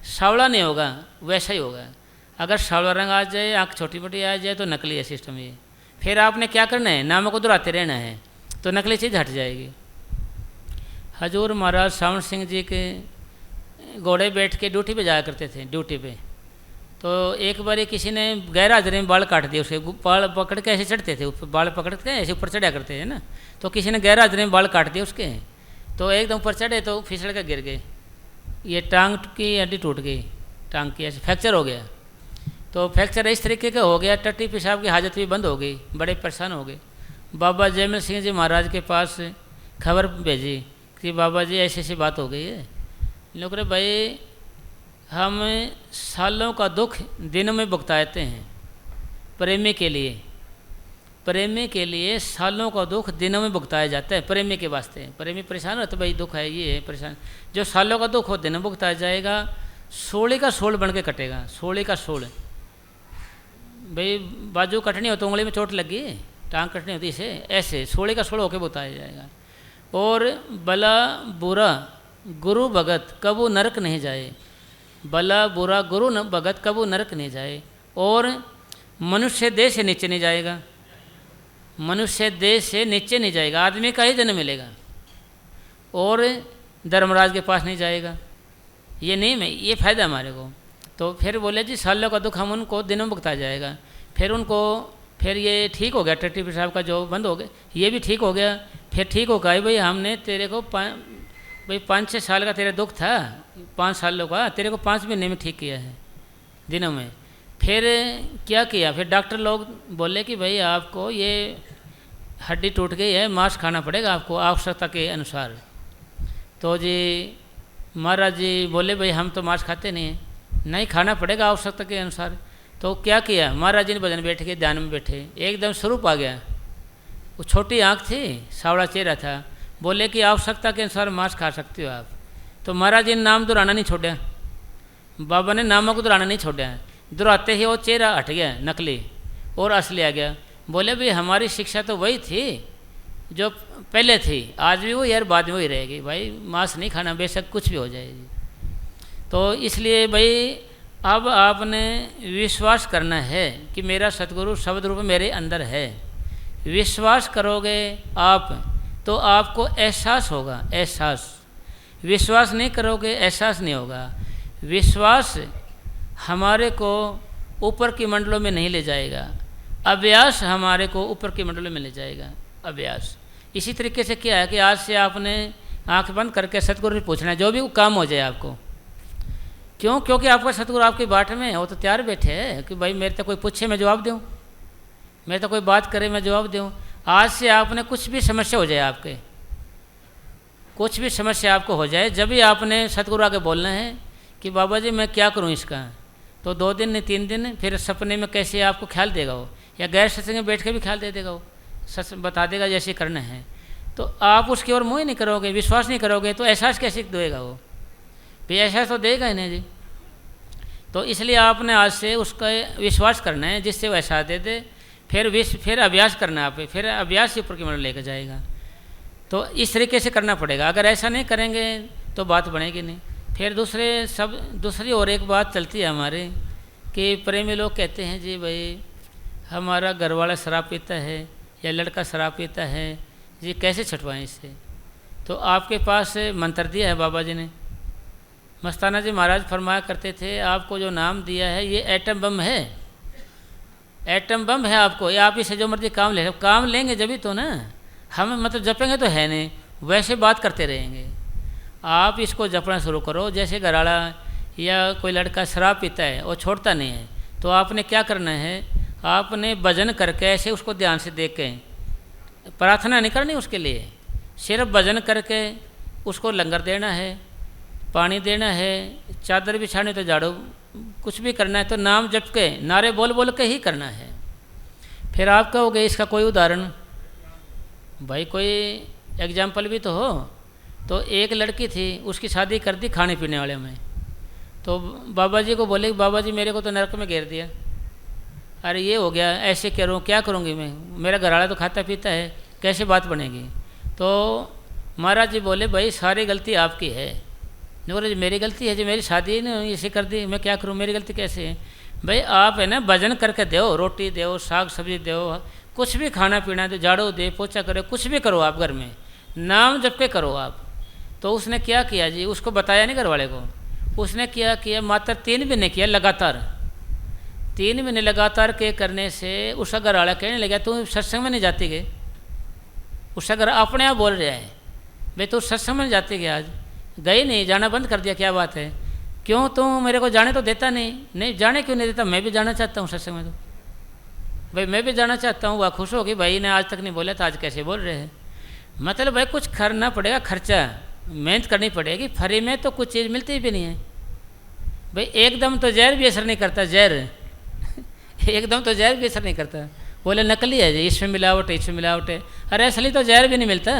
सावला नहीं होगा, वैसा ही होगा। अगर सावला रंग आ जाए, आँख छोटी बड़ी आ जाए, तो नकली है सिस्टम ये। फिर आपने क्या करना है, नामों को दोहराते रहना है, तो नकली चीज़ हट जाएगी। हजूर महाराज सावन सिंह जी के घोड़े बैठ के ड्यूटी पे जाया करते थे, ड्यूटी पे। तो एक बार किसी ने गैर हाजिरी में बाल काट दिए, उसके बाल पकड़ के ऐसे चढ़ते थे, बाल पकड़ के ऐसे ऊपर चढ़ा करते थे ना, तो किसी ने गैर हाजिरी में बाल काट दिए उसके, तो एकदम ऊपर चढ़े तो फिसल कर गिर गए, ये टांग की हड्डी टूट गई, टांग की ऐसे फ्रैक्चर हो गया। तो फ्रैक्चर इस तरीके का हो गया, टट्टी पेशाब की हाजत भी बंद हो गई, बड़े परेशान हो गए। बाबा जयमल सिंह जी महाराज के पास खबर भेजी कि बाबा जी ऐसी ऐसी बात हो गई है। लोग रे भाई हम सालों का दुख दिनों में भुगताते हैं, प्रेमी के लिए, प्रेमी के लिए सालों का दुख दिनों में भुगताया जाता है, प्रेमी के वास्ते। प्रेमी परेशान रहता, भाई दुख है, ये है परेशान, जो सालों का दुख हो दिनों में भुगताया जाएगा, सोले का सोल बन के कटेगा, सोले का सोल। भाई बाजू कटनी हो तो उंगली में चोट लगी, टांग कटनी होती इसे, ऐसे सोले का सोल होकर भुगताया जाएगा। और भला बुरा गुरु भगत कबू नरक नहीं जाए, भला बुरा गुरु भगत कबू नरक नहीं जाए। और मनुष्य देह से नीचे नहीं जाएगा, मनुष्य देह से नीचे नहीं जाएगा, आदमी का ही जन्म मिलेगा, और धर्मराज के पास नहीं जाएगा। ये नहीं में ये फायदा हमारे को। तो फिर बोले जी सालों का दुख हम उनको दिनों में भुगताया जाएगा। फिर उनको फिर ये ठीक हो गया, टट्टी पेशाब का जो बंद हो गया, ये भी ठीक हो गया। फिर ठीक हो गया, भाई हमने तेरे को भाई 5-6 साल का तेरा दुख था, 5 सालों का, तेरे को 5 महीने में ठीक किया है दिनों में। फिर क्या किया, फिर डॉक्टर लोग बोले कि भाई आपको ये हड्डी टूट गई है, मांस खाना पड़ेगा आपको आवश्यकता के अनुसार। तो जी महाराज जी बोले भाई हम तो मांस खाते नहीं हैं, नहीं खाना पड़ेगा आवश्यकता के अनुसार। तो क्या किया, महाराज जी ने भजन बैठ के ध्यान में बैठे, एकदम स्वरूप आ गया। वो छोटी आँख थी, सावड़ा चेहरा था, बोले कि आवश्यकता के अनुसार मांस खा सकते हो आप। तो महाराज जी ने नाम दोहराना नहीं छोड़ा, बाबा ने नामों को दोहराना नहीं छोड़ा, दोहराते ही वो चेहरा हट गया नकली और असली आ गया। बोले भाई हमारी शिक्षा तो वही थी जो पहले थी, आज भी वही यार, बाद में वही रहेगी भाई, मांस नहीं खाना बेशक कुछ भी हो जाएगी। तो इसलिए भाई अब आपने विश्वास करना है कि मेरा सतगुरु शब्द रूप मेरे अंदर है। विश्वास करोगे आप तो आपको एहसास होगा, एहसास। विश्वास नहीं करोगे एहसास नहीं होगा। विश्वास हमारे को ऊपर की मंडलों में नहीं ले जाएगा, अभ्यास हमारे को ऊपर की मंडलों में ले जाएगा, अभ्यास। इसी तरीके से क्या है कि आज से आपने आंख बंद करके सतगुरु से पूछना है, जो भी काम हो जाए आपको। क्यों? क्योंकि आपका सतगुरु आपकी बाट में है, वो तो तैयार बैठे हैं कि भाई मेरे तो कोई पूछे मैं जवाब दूँ, मेरे तो कोई बात करे मैं जवाब दूँ। आज से आपने कुछ भी समस्या हो जाए, आपके कुछ भी समस्या आपको हो जाए, जब भी आपने सतगुरु आके बोलना है कि बाबा जी मैं क्या करूँ इसका। तो 2 दिन नहीं 3 दिन फिर सपने में कैसे आपको ख्याल देगा वो, या गैर सत्संग में बैठ के भी ख्याल दे देगा वो, सच बता देगा जैसे करना है। तो आप उसकी ओर मुँह ही नहीं करोगे, विश्वास नहीं करोगे, तो एहसास कैसे देगा वो? भी एहसास तो देगा ही नहीं जी। तो इसलिए आपने आज से उसका विश्वास करना है जिससे वो एहसास दे दे। फिर अभ्यास करना है आप, फिर अभ्यास से ऊपर की मंडल लेकर जाएगा। तो इस तरीके से करना पड़ेगा, अगर ऐसा नहीं करेंगे तो बात बनेगी नहीं। फिर दूसरी और एक बात चलती है हमारे कि प्रेमी लोग कहते हैं जी भाई हमारा घरवाला शराब पीता है या लड़का शराब पीता है जी, कैसे छुटवाएं इससे? तो आपके पास मंत्र दिया है बाबा जी ने। मस्ताना जी महाराज फरमाया करते थे आपको जो नाम दिया है ये एटम बम है, एटम बम है आपको, ये आप इसे जो मर्जी काम ले, काम लेंगे जब भी तो ना, हम मतलब जपेंगे तो है नहीं, वैसे बात करते रहेंगे। आप इसको जपना शुरू करो। जैसे घराड़ा या कोई लड़का शराब पीता है और छोड़ता नहीं है, तो आपने क्या करना है, आपने भजन करके ऐसे उसको ध्यान से देख के, प्रार्थना नहीं करनी उसके लिए, सिर्फ भजन करके उसको लंगर देना है, पानी देना है, चादर बिछानी तो झाड़ू, कुछ भी करना है तो नाम जप के नारे बोल बोल के ही करना है। फिर आप कहोगे इसका कोई उदाहरण, भाई कोई एग्जाम्पल भी तो हो। तो एक लड़की थी, उसकी शादी कर दी खाने पीने वाले में, तो बाबा जी को बोले बाबा जी मेरे को तो नरक में घेर दिया, अरे ये हो गया, ऐसे करूँ क्या करूँगी मैं, मेरा घरवाला तो खाता पीता है, कैसे बात बनेगी? तो महाराज जी बोले भाई सारी गलती आपकी है। बोले मेरी गलती है जी, मेरी शादी ने इसे कर दी, मैं क्या करूँ, मेरी गलती कैसे है? भाई आप है ना भजन करके दो, रोटी दो, साग सब्जी दो, कुछ भी खाना पीना दो, झाड़ू दे, पोछा करो, कुछ भी करो आप घर में, नाम जप के करो आप। तो उसने क्या किया जी, उसको बताया नहीं घर वाले को, उसने क्या किया, मात्र 3 महीने किया लगातार। 3 महीने लगातार के करने से उसका घर वाला कहने लगा तू सत्संग में नहीं जाती गए। उसका घर अपने आप बोल रहा है भाई तू सत्संग में जाती गया, आज गई नहीं, जाना बंद कर दिया, क्या बात है, क्यों तू मेरे को जाने तो देता नहीं, जाने क्यों नहीं देता, मैं भी जाना चाहता हूँ सत्संग में। तो भाई मैं भी जाना चाहता हूँ। वह खुश होगी, भाई ने आज तक नहीं बोला था आज कैसे बोल रहे हैं। मतलब भाई कुछ करना पड़ेगा, खर्चा मेहनत करनी पड़ेगी, फ्री में तो कुछ चीज़ मिलती भी नहीं है। भाई एकदम तो जहर भी असर नहीं करता, जहर एकदम तो जहर भी असर नहीं करता, बोले नकली है जी, इसमें मिलावट है, इसमें मिलावट है, अरे असली तो जहर भी नहीं मिलता,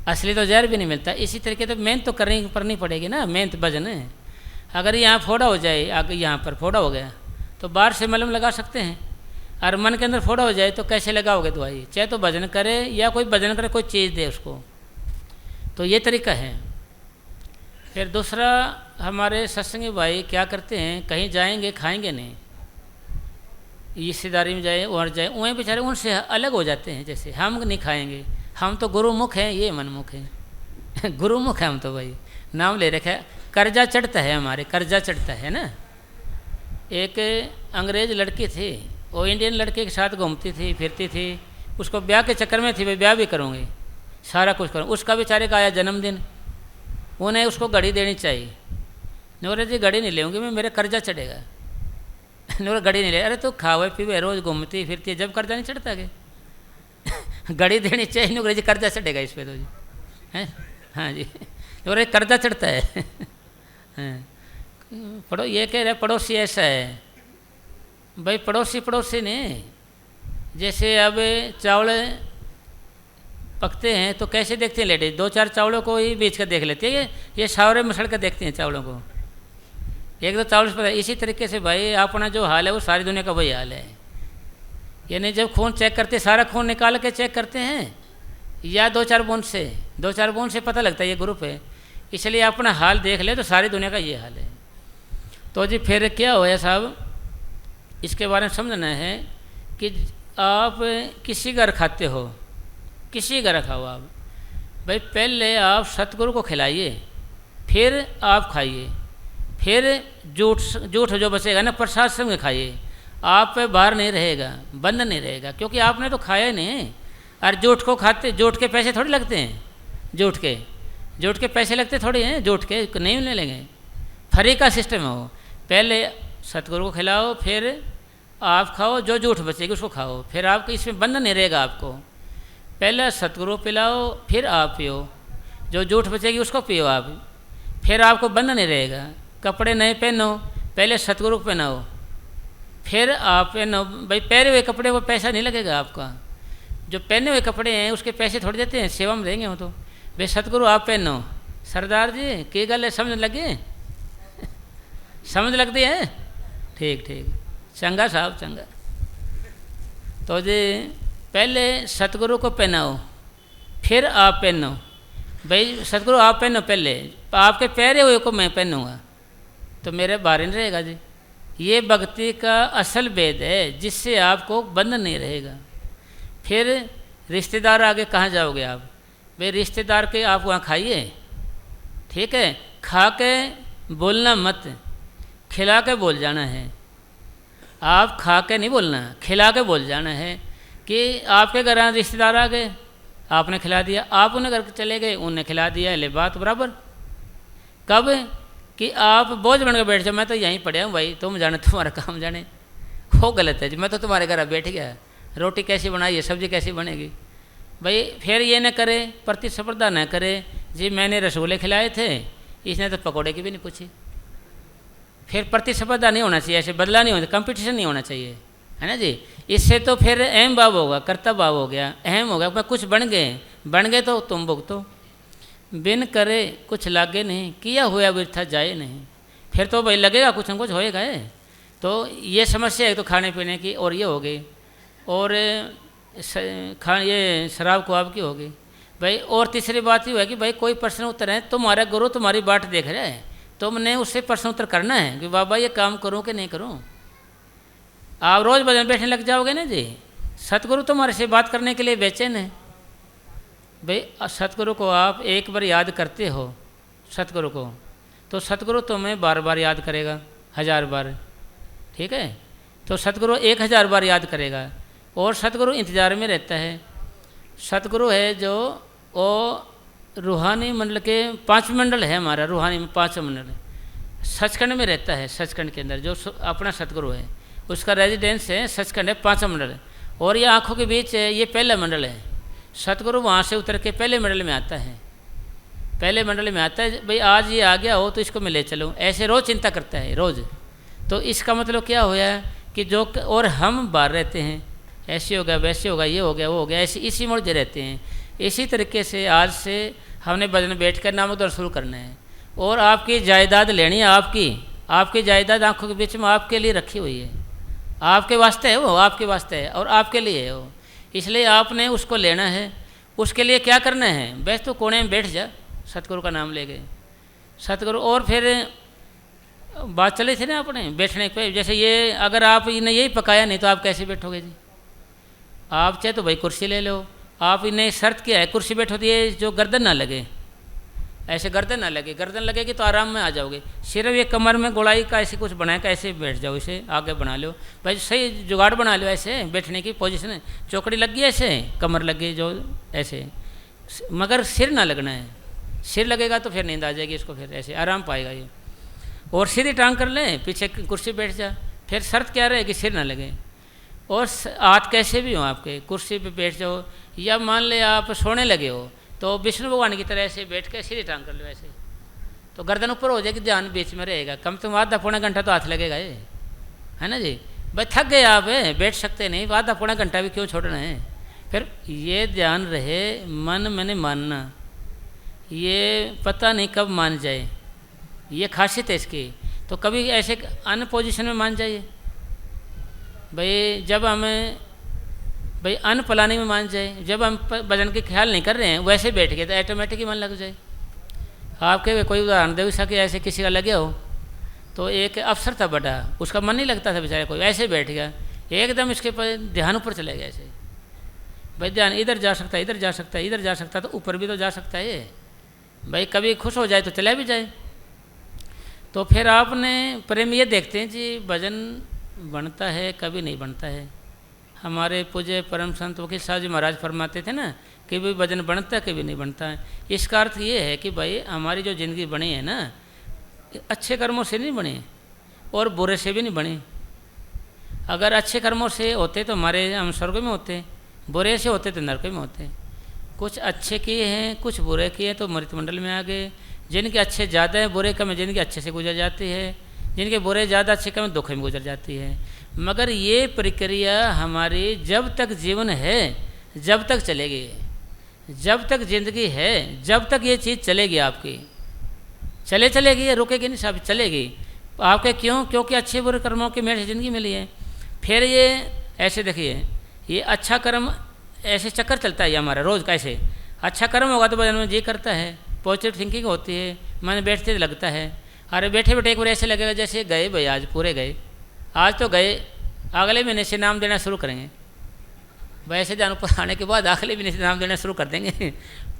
असली तो जहर भी नहीं मिलता। इसी तरीके तो मेहनत तो करनी पड़ेगी ना, मेहनत भजन है। अगर यहाँ फोड़ा हो जाए, आगे यहाँ पर फोड़ा हो गया तो बाहर से मलहम लगा सकते हैं, और मन के अंदर फोड़ा हो जाए तो कैसे लगाओगे दवाई? चाहे तो भजन करे या कोई भजन करे, कोई चीज़ दे उसको। तो ये तरीका है। फिर दूसरा, हमारे सत्संगी भाई क्या करते हैं, कहीं जाएंगे खाएंगे नहीं, रिश्तेदारी में जाए और जाए, वहीं बेचारे उनसे अलग हो जाते हैं, जैसे हम नहीं खाएंगे, हम तो गुरुमुख हैं, ये मनमुख हैं गुरुमुख है हम तो, भाई नाम ले रखा है, कर्जा चढ़ता है हमारे, कर्जा चढ़ता है ना। एक अंग्रेज लड़की थी, वो इंडियन लड़के के साथ घूमती थी फिरती थी, उसको ब्याह के चक्कर में थी, भाई ब्याह भी करूँगी, सारा कुछ करूँ। उसका बेचारे का आया जन्मदिन, उन्हें उसको घड़ी देनी चाहिए, बोले जी घड़ी नहीं लेंगी मैं, मेरा कर्जा चढ़ेगा नूर घड़ी नहीं ले, अरे तो खावे पीवे रोज घूमती फिरती है, जब कर्जा नहीं चढ़ता के घड़ी देनी चाहिए नूर जी, कर्जा चढ़ेगा इस पे तो जी है। हाँ जी, और कर्जा चढ़ता है पड़ो ये कह रहे पड़ोसी ऐसा है भाई, पड़ोसी पड़ोसी नहीं। जैसे अब चावल पकते हैं तो कैसे देखते हैं लेडीज, 2-4 चावलों को ही बेच कर देख लेती है, ये शावरे मसल कर देखते हैं चावलों को, एक दो चावल पर। इसी तरीके से भाई अपना जो हाल है वो सारी दुनिया का वही हाल है। यानी जब खून चेक करते सारा खून निकाल के चेक करते हैं या 2-4 बूंद से पता लगता है ये ग्रुप है। इसलिए अपना हाल देख ले तो सारी दुनिया का ये हाल है। तो जी फिर क्या हुआ साहब, इसके बारे में समझना है कि आप किसी घर खाते हो, किसी घर खाओ आप भाई, पहले आप सतगुरु को खिलाइए, फिर आप खाइए, फिर जूठ जो बचेगा ना प्रसाद संग खाइए, आप पे बाहर नहीं रहेगा, बंद नहीं रहेगा, क्योंकि आपने तो खाया ही नहीं। और जूठ को खाते, जूठ के पैसे थोड़ी लगते हैं, जूठ के पैसे लगते थोड़ी हैं, जूठ के नहीं लेंगे, फ्री का सिस्टम है वो। पहले सतगुरु को खिलाओ, फिर आप खाओ, जो जूठ बचेगी उसको खाओ, फिर आपको इसमें बंधन नहीं रहेगा। आपको पहले सतगुरु पिलाओ, फिर आप पियो, जो जूठ बचेगी उसको पियो आप, फिर आपको बंधन नहीं रहेगा। कपड़े नए पहनो, पहले सतगुरु को पहनाओ, फिर आप पहनो भाई। पहने हुए कपड़े को पैसा नहीं लगेगा आपका, जो पहने हुए कपड़े हैं उसके पैसे थोड़ी देते हैं, सेवा में देंगे वो तो। भाई सतगुरु आप पहनो, सरदार जी की गल है, समझ लगे, समझ लगती है, ठीक ठीक, चंगा साहब चंगा। तो जी पहले सतगुरु को पहनाओ, फिर आप पहनो भाई। सतगुरु आप पहनो, पहले आपके पहरे हुए को मैं पहनूंगा तो मेरे बारे नहीं रहेगा जी। ये भक्ति का असल भेद है, जिससे आपको बंधन नहीं रहेगा। फिर रिश्तेदार आगे कहाँ जाओगे आप भाई, रिश्तेदार के आप वहाँ खाइए, ठीक है, खा के बोलना मत, खिला के बोल जाना है। आप खा के नहीं बोलना, खिला के बोल जाना है। कि आपके घर रिश्तेदार आ गए, आपने खिला दिया, आप उन्हें घर चले गए, उन्हें खिला दिया, ले बात बराबर। कब कि आप बोझ बन के बैठ जाओ, मैं तो यहीं पढ़ा हूँ भाई, तुम जाने, तुम्हारा काम जाने, वो गलत है जी। मैं तो तुम्हारे घर बैठ गया, रोटी कैसी बनाई है, सब्जी कैसी बनेगी भाई। फिर ये न करे, प्रतिस्पर्धा न करे जी, मैंने रसगुल्ले खिलाए थे, इसने तो पकौड़े की भी नहीं पूछी। फिर प्रतिस्पर्धा नहीं होना चाहिए, ऐसे बदला नहीं होना, कंपटीशन नहीं होना चाहिए, है ना जी। इससे तो फिर अहम भाव होगा, कर्तव्य भाव हो गया, अहम हो गया, मैं कुछ बन गए तो तुम भुगतो। बिन करे कुछ लागे नहीं, किया हुआ वृथा जाए नहीं। फिर तो भाई लगेगा कुछ न कुछ होएगा है। तो ये समस्या है तो खाने पीने की, और ये हो गई, और ये शराब को आपकी हो गई भाई। और तीसरी बात ये है कि भाई कोई प्रश्न उत्तर है, तुम्हारा गुरु तुम्हारी बाट देख रहा है, तुमने उससे प्रश्न उत्तर करना है कि बाबा ये काम करूं कि नहीं करूं। आप रोज़ भजन बैठने लग जाओगे ना जी, सतगुरु तुम्हारे से बात करने के लिए बेचैन है भाई। सतगुरु को आप एक बार याद करते हो सतगुरु को, तो सतगुरु तुम्हें बार बार याद करेगा, 1000 बार, ठीक है। तो सतगुरु 1000 बार याद करेगा, और सतगुरु इंतजार में रहता है। सतगुरु है जो वो रूहानी मंडल के 5 मंडल है, हमारा रूहानी में 5 मंडल सचखंड में रहता है। सचखंड के अंदर जो अपना सतगुरु है उसका रेजिडेंस है सचखंड है, 5 मंडल है। और ये आँखों के बीच है, ये पहला मंडल है। सतगुरु वहाँ से उतर के पहले मंडल में आता है, पहले मंडल में आता है भाई। आज ये आ गया हो तो इसको मैं ले चलूँ, ऐसे रोज़ चिंता करता है रोज़। तो इसका मतलब क्या हुआ कि जो, और हम बाहर रहते हैं, ऐसे होगा वैसे होगा, ये हो गया वो हो गया, ऐसे इसी मोड़ रहते हैं। इसी तरीके से आज से हमने भजन बैठ कर नामोदर शुरू करना है। और आपकी जायदाद लेनी है, आपकी जायदाद आंखों के बीच में आपके लिए रखी हुई है, आपके वास्ते है वो, आपके वास्ते है और आपके लिए है वो। इसलिए आपने उसको लेना है। उसके लिए क्या करना है, बस तो कोने में बैठ जा, सतगुरु का नाम ले गए सतगुरु। और फिर बात चली थी ना अपने बैठने पे, जैसे ये अगर आप इन्हें यही पकाया नहीं तो आप कैसे बैठोगे जी। आप चाहे तो भाई कुर्सी ले लो, आप इन्हें शर्त क्या है, कुर्सी बैठो तो ये जो गर्दन ना लगे, ऐसे गर्दन ना लगे, गर्दन लगेगी तो आराम में आ जाओगे। सिर्फ ये कमर में गोलाई का ऐसे कुछ बनाए का ऐसे बैठ जाओ, इसे आगे बना लो भाई, सही जुगाड़ बना लो ऐसे बैठने की पोजीशन। चौकड़ी लग गई ऐसे, कमर लग गई जो ऐसे, मगर सिर ना लगना है। सिर लगेगा तो फिर नींद आ जाएगी इसको, फिर ऐसे आराम पाएगा ये। और सीधी टांग कर ले, पीछे कुर्सी बैठ जा, फिर शर्त क्या रहे कि सिर ना लगे, और हाथ कैसे भी हो आपके, कुर्सी पे बैठ जाओ या मान ले आप सोने लगे हो तो विष्णु भगवान की तरह ऐसे बैठ के सीधी टांग कर लो ऐसे, तो गर्दन ऊपर हो जाएगी, ध्यान बीच में रहेगा, कम से कम आधा पौना घंटा तो हाथ लगेगा ये, है ना जी। भाई थक गए आप बैठ सकते नहीं, आधा पौना घंटा भी क्यों छोड़ना है। फिर ये ध्यान रहे मन मैंने मानना, ये पता नहीं कब मान जाए, ये खासियत है इसकी। तो कभी ऐसे अन्य पोजीशन में मान जाइए भाई, जब हमें भाई अन्न पलाने में मान जाए, जब हम वजन के ख्याल नहीं कर रहे हैं वैसे बैठ गए तो ऑटोमेटिक ही मन लग जाए। आपके कोई उदाहरण दे सके ऐसे किसी का लगे हो, तो एक अफसर था बड़ा, उसका मन नहीं लगता था बेचारे, कोई ऐसे बैठ गया एकदम इसके पर ध्यान ऊपर चले गया ऐसे, भाई ध्यान इधर जा सकता है, इधर जा सकता है, इधर जा सकता है, तो ऊपर भी तो जा सकता है ये भाई, कभी खुश हो जाए तो चला भी जाए। तो फिर आपने प्रेम ये देखते हैं जी भजन बनता है कभी नहीं बनता है। हमारे पूज्य परम संत वकील साहब जी महाराज फरमाते थे ना कि भाई भजन बनता है कभी नहीं बनता है। इसका अर्थ ये है कि भाई हमारी जो ज़िंदगी बनी है ना, अच्छे कर्मों से नहीं बनी और बुरे से भी नहीं बनी। अगर अच्छे कर्मों से होते तो हमारे हम स्वर्ग में होते, बुरे से होते तो नरक में होते। कुछ अच्छे किए हैं कुछ बुरे किए तो मृतमंडल में आ गए। जिनके अच्छे ज़्यादा है बुरे कम, जिनके अच्छे से गुजर जाती है, जिनके बुरे ज़्यादा अच्छे कम दुख में गुजर जाती है। मगर ये प्रक्रिया हमारी जब तक जीवन है जब तक चलेगी, जब तक जिंदगी है जब तक ये चीज़ चलेगी आपकी, चलेगी, ये रुकेगी नहीं साहब, चलेगी आपके। क्यों? क्योंकि अच्छे बुरे कर्मों की मेरे ज़िंदगी मिली है। फिर ये ऐसे देखिए, ये अच्छा कर्म ऐसे चक्कर चलता है ये हमारा रोज़ का। ऐसे अच्छा कर्म होगा तो भजन में जी करता है, पॉजिटिव थिंकिंग होती है, मन बैठते लगता है। अरे बैठे बैठे एक बार ऐसे लगेगा जैसे गए भाई, आज पूरे गए, आज तो गए, अगले महीने से नाम देना शुरू करेंगे। वैसे ध्यान ऊपर आने के बाद अगले महीने से नाम देना शुरू कर देंगे।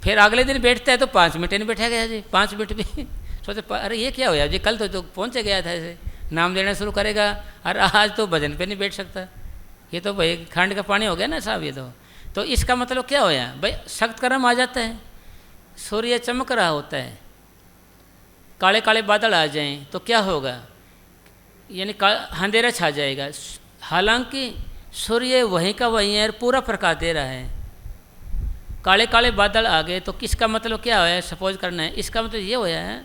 फिर अगले दिन बैठता है तो 5 मिनट नहीं बैठा गया जी, 5 मिनट भी सोचते अरे ये क्या हुआ जी, कल तो पहुँचे गया था, ऐसे नाम देना शुरू करेगा और आज तो भजन पे नहीं बैठ सकता। ये तो भाई खंड का पानी हो गया ना साहब ये तो इसका मतलब क्या होया भाई, सख्त कर्म आ जाता है, सूर्य चमक रहा होता है, काले काले बादल आ जाएं तो क्या होगा, यानी अंधेरा छा जाएगा। हालांकि सूर्य वहीं का वहीं है, पूरा प्रकाश दे रहा है। काले काले बादल आ गए तो किसका मतलब क्या होया, सपोज करना है, इसका मतलब ये होया है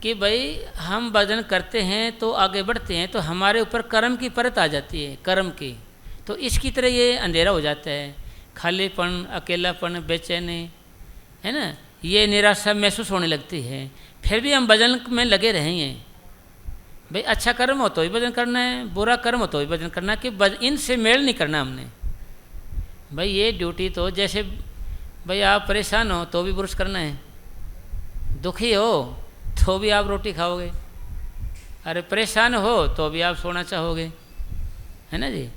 कि भाई हम भजन करते हैं तो आगे बढ़ते हैं तो हमारे ऊपर कर्म की परत आ जाती है, कर्म की। तो इसकी तरह ये अंधेरा हो जाता है, खालीपन, अकेलापन, बेचैनी, है ना, ये निराशा महसूस होने लगती है। फिर भी हम भजन में लगे रहेंगे। भाई अच्छा कर्म हो तो ही भजन करना है, बुरा कर्म हो तो ही भजन करना है, कि इनसे मेल नहीं करना हमने। भाई ये ड्यूटी तो जैसे भाई आप परेशान हो तो भी ब्रश करना है, दुखी हो तो भी आप रोटी खाओगे, अरे परेशान हो तो भी आप सोना चाहोगे, है ना जी।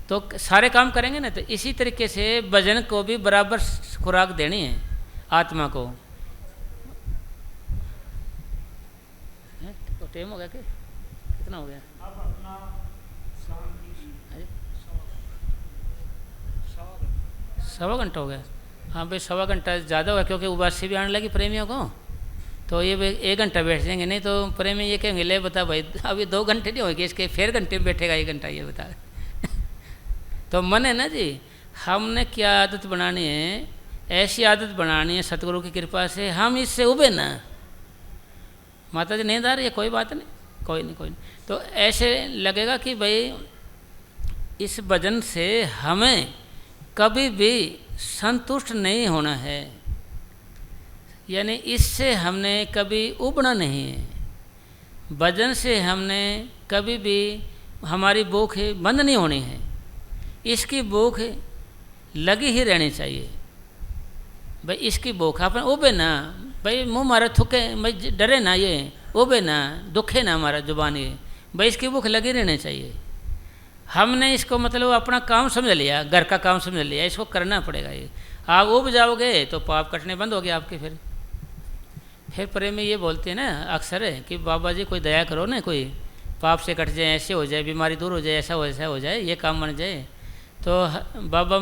तो सारे काम करेंगे ना। तो इसी तरीके से भजन को भी बराबर खुराक देनी है आत्मा को। तो टाइम हो गया कि कितना हो गया? सवा घंटा हो गया। हाँ भाई सवा घंटा ज़्यादा हुआ क्योंकि उबासी भी आने लगी प्रेमियों को, तो ये 1 घंटा बैठ जाएंगे, नहीं तो प्रेमी ये कहेंगे ले बता भाई अभी 2 घंटे नहीं होगी इसके, फिर घंटे में बैठेगा 1 घंटा, ये बता। तो मन है ना जी, हमने क्या आदत बनानी है, ऐसी आदत बनानी है सतगुरु की कृपा से हम इससे उबे ना। माता जी नींद आ रही है, कोई बात नहीं, कोई नहीं। तो ऐसे लगेगा कि भाई इस भजन से हमें कभी भी संतुष्ट नहीं होना है, यानी इससे हमने कभी उबना नहीं है। भजन से हमने कभी भी हमारी भूख बंद नहीं होनी है, इसकी भूख लगी ही रहनी चाहिए। भाई इसकी भूख अपन उबे ना, भाई मुँह हमारा थुके, भाई डरे ना, ये उबे ना, दुखे ना हमारा जुबान, ये भाई इसकी भूख लगी रहनी चाहिए। हमने इसको मतलब अपना काम समझ लिया, घर का काम समझ लिया, इसको करना पड़ेगा। ये आप उब जाओगे तो पाप कटने बंद हो गए आपके। फिर प्रेमी ये बोलते हैं ना अक्सर है कि बाबा जी कोई दया करो ना, कोई पाप से कट जाए, ऐसे हो जाए, बीमारी दूर हो जाए, ऐसा हो जाए, ये काम बन जाए। तो बाबा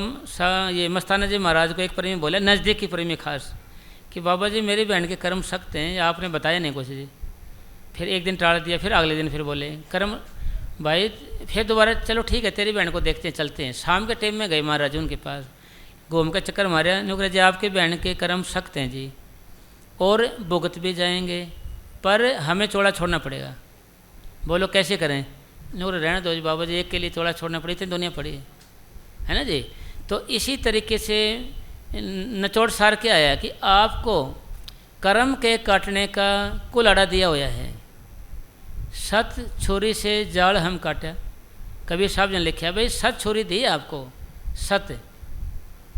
ये मस्ताना जी महाराज को एक प्रेमी बोला, नज़दीक की प्रेमी खास, कि बाबा जी मेरी बहन के कर्म सख्त हैं, आपने बताया नहीं कुछ जी। फिर एक दिन टाल दिया, फिर अगले दिन फिर बोले कर्म भाई फिर दोबारा चलो ठीक है तेरी बहन को देखते हैं चलते हैं। शाम के टाइम में गए महाराज उनके पास, घूम कर चक्कर मारा। नुकरा जी आपके बहन के कर्म सख्त हैं जी, और भुगत भी जाएंगे, पर हमें चौड़ा छोड़ना पड़ेगा। बोलो कैसे करें? नुकरा रहना दो जी बाबा जी, एक के लिए चौड़ा छोड़ना पड़ी, इतनी दुनिया पड़ी है ना जी। तो इसी तरीके से निचोड़ सार के आया कि आपको कर्म के काटने का कुल आड़ा दिया हुआ है। सत छुरी से जाल हम काटा, कबीर साहब ने लिखा भाई सत छुरी दी आपको, सत्य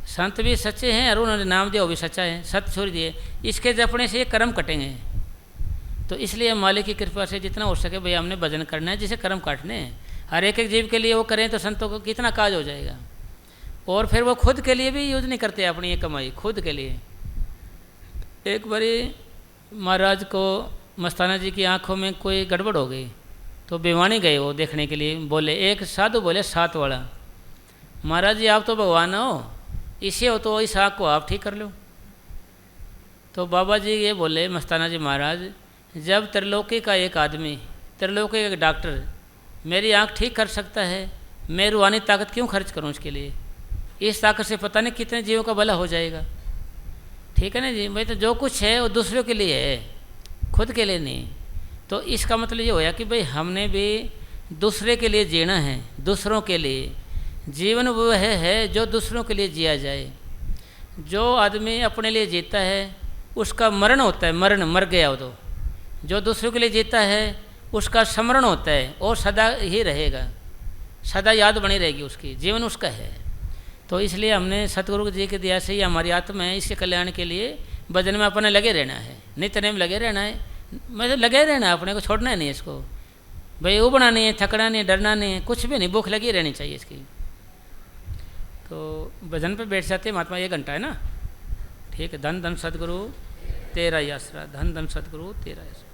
संत भी सच्चे हैं और उन्होंने नाम दिया वो भी सच्चा है, सत्य छुरी दिए, इसके जपने से ये कर्म कटेंगे। तो इसलिए मालिक की कृपा से जितना हो सके भाई हमने भजन करना है, जिसे कर्म काटने हैं। हर एक एक जीव के लिए वो करें तो संतों को कितना काज हो जाएगा। और फिर वो खुद के लिए भी यूज नहीं करते अपनी ये कमाई, खुद के लिए। एक बारी महाराज को मस्ताना जी की आंखों में कोई गड़बड़ हो गई, तो भिवानी गए वो देखने के लिए। बोले एक साधु बोले सात वाला, महाराज जी आप तो भगवान हो, इसे हो तो इस आँख को आप ठीक कर लो। तो बाबा जी ये बोले मस्ताना जी महाराज, जब त्रिलोकी का एक आदमी, त्रिलोकी का एक डॉक्टर मेरी आँख ठीक कर सकता है, मैं रूहानी ताकत क्यों खर्च करूँ उसके लिए? इस ताकत से पता नहीं कितने जीवों का भला हो जाएगा। ठीक है ना जी। भाई तो जो कुछ है वो दूसरों के लिए है, खुद के लिए नहीं। तो इसका मतलब ये होया कि भाई हमने भी दूसरे के लिए जीना है, दूसरों के लिए। जीवन वह है जो दूसरों के लिए जिया जाए। जो आदमी अपने लिए जीता है उसका मरण होता है, मरण मर गया वो तो। जो दूसरों के लिए जीता है उसका स्मरण होता है और सदा ही रहेगा, सदा याद बनी रहेगी उसकी, जीवन उसका है। तो इसलिए हमने सतगुरु जी के दया से ही हमारी आत्मा है, इसके कल्याण के लिए भजन में अपने लगे रहना है, नित्य में लगे रहना है। मतलब लगे रहना है, अपने को छोड़ना है नहीं इसको। भाई उबना नहीं है, थकना नहीं है, डरना नहीं है, कुछ भी नहीं, भूख लगी रहनी चाहिए इसकी। तो भजन पे बैठ जाते हैं महात्मा, 1 घंटा है ना। ठीक है। धन धन सतगुरु तेरा ही आसरा, धन धन सतगुरु तेरा आसरा।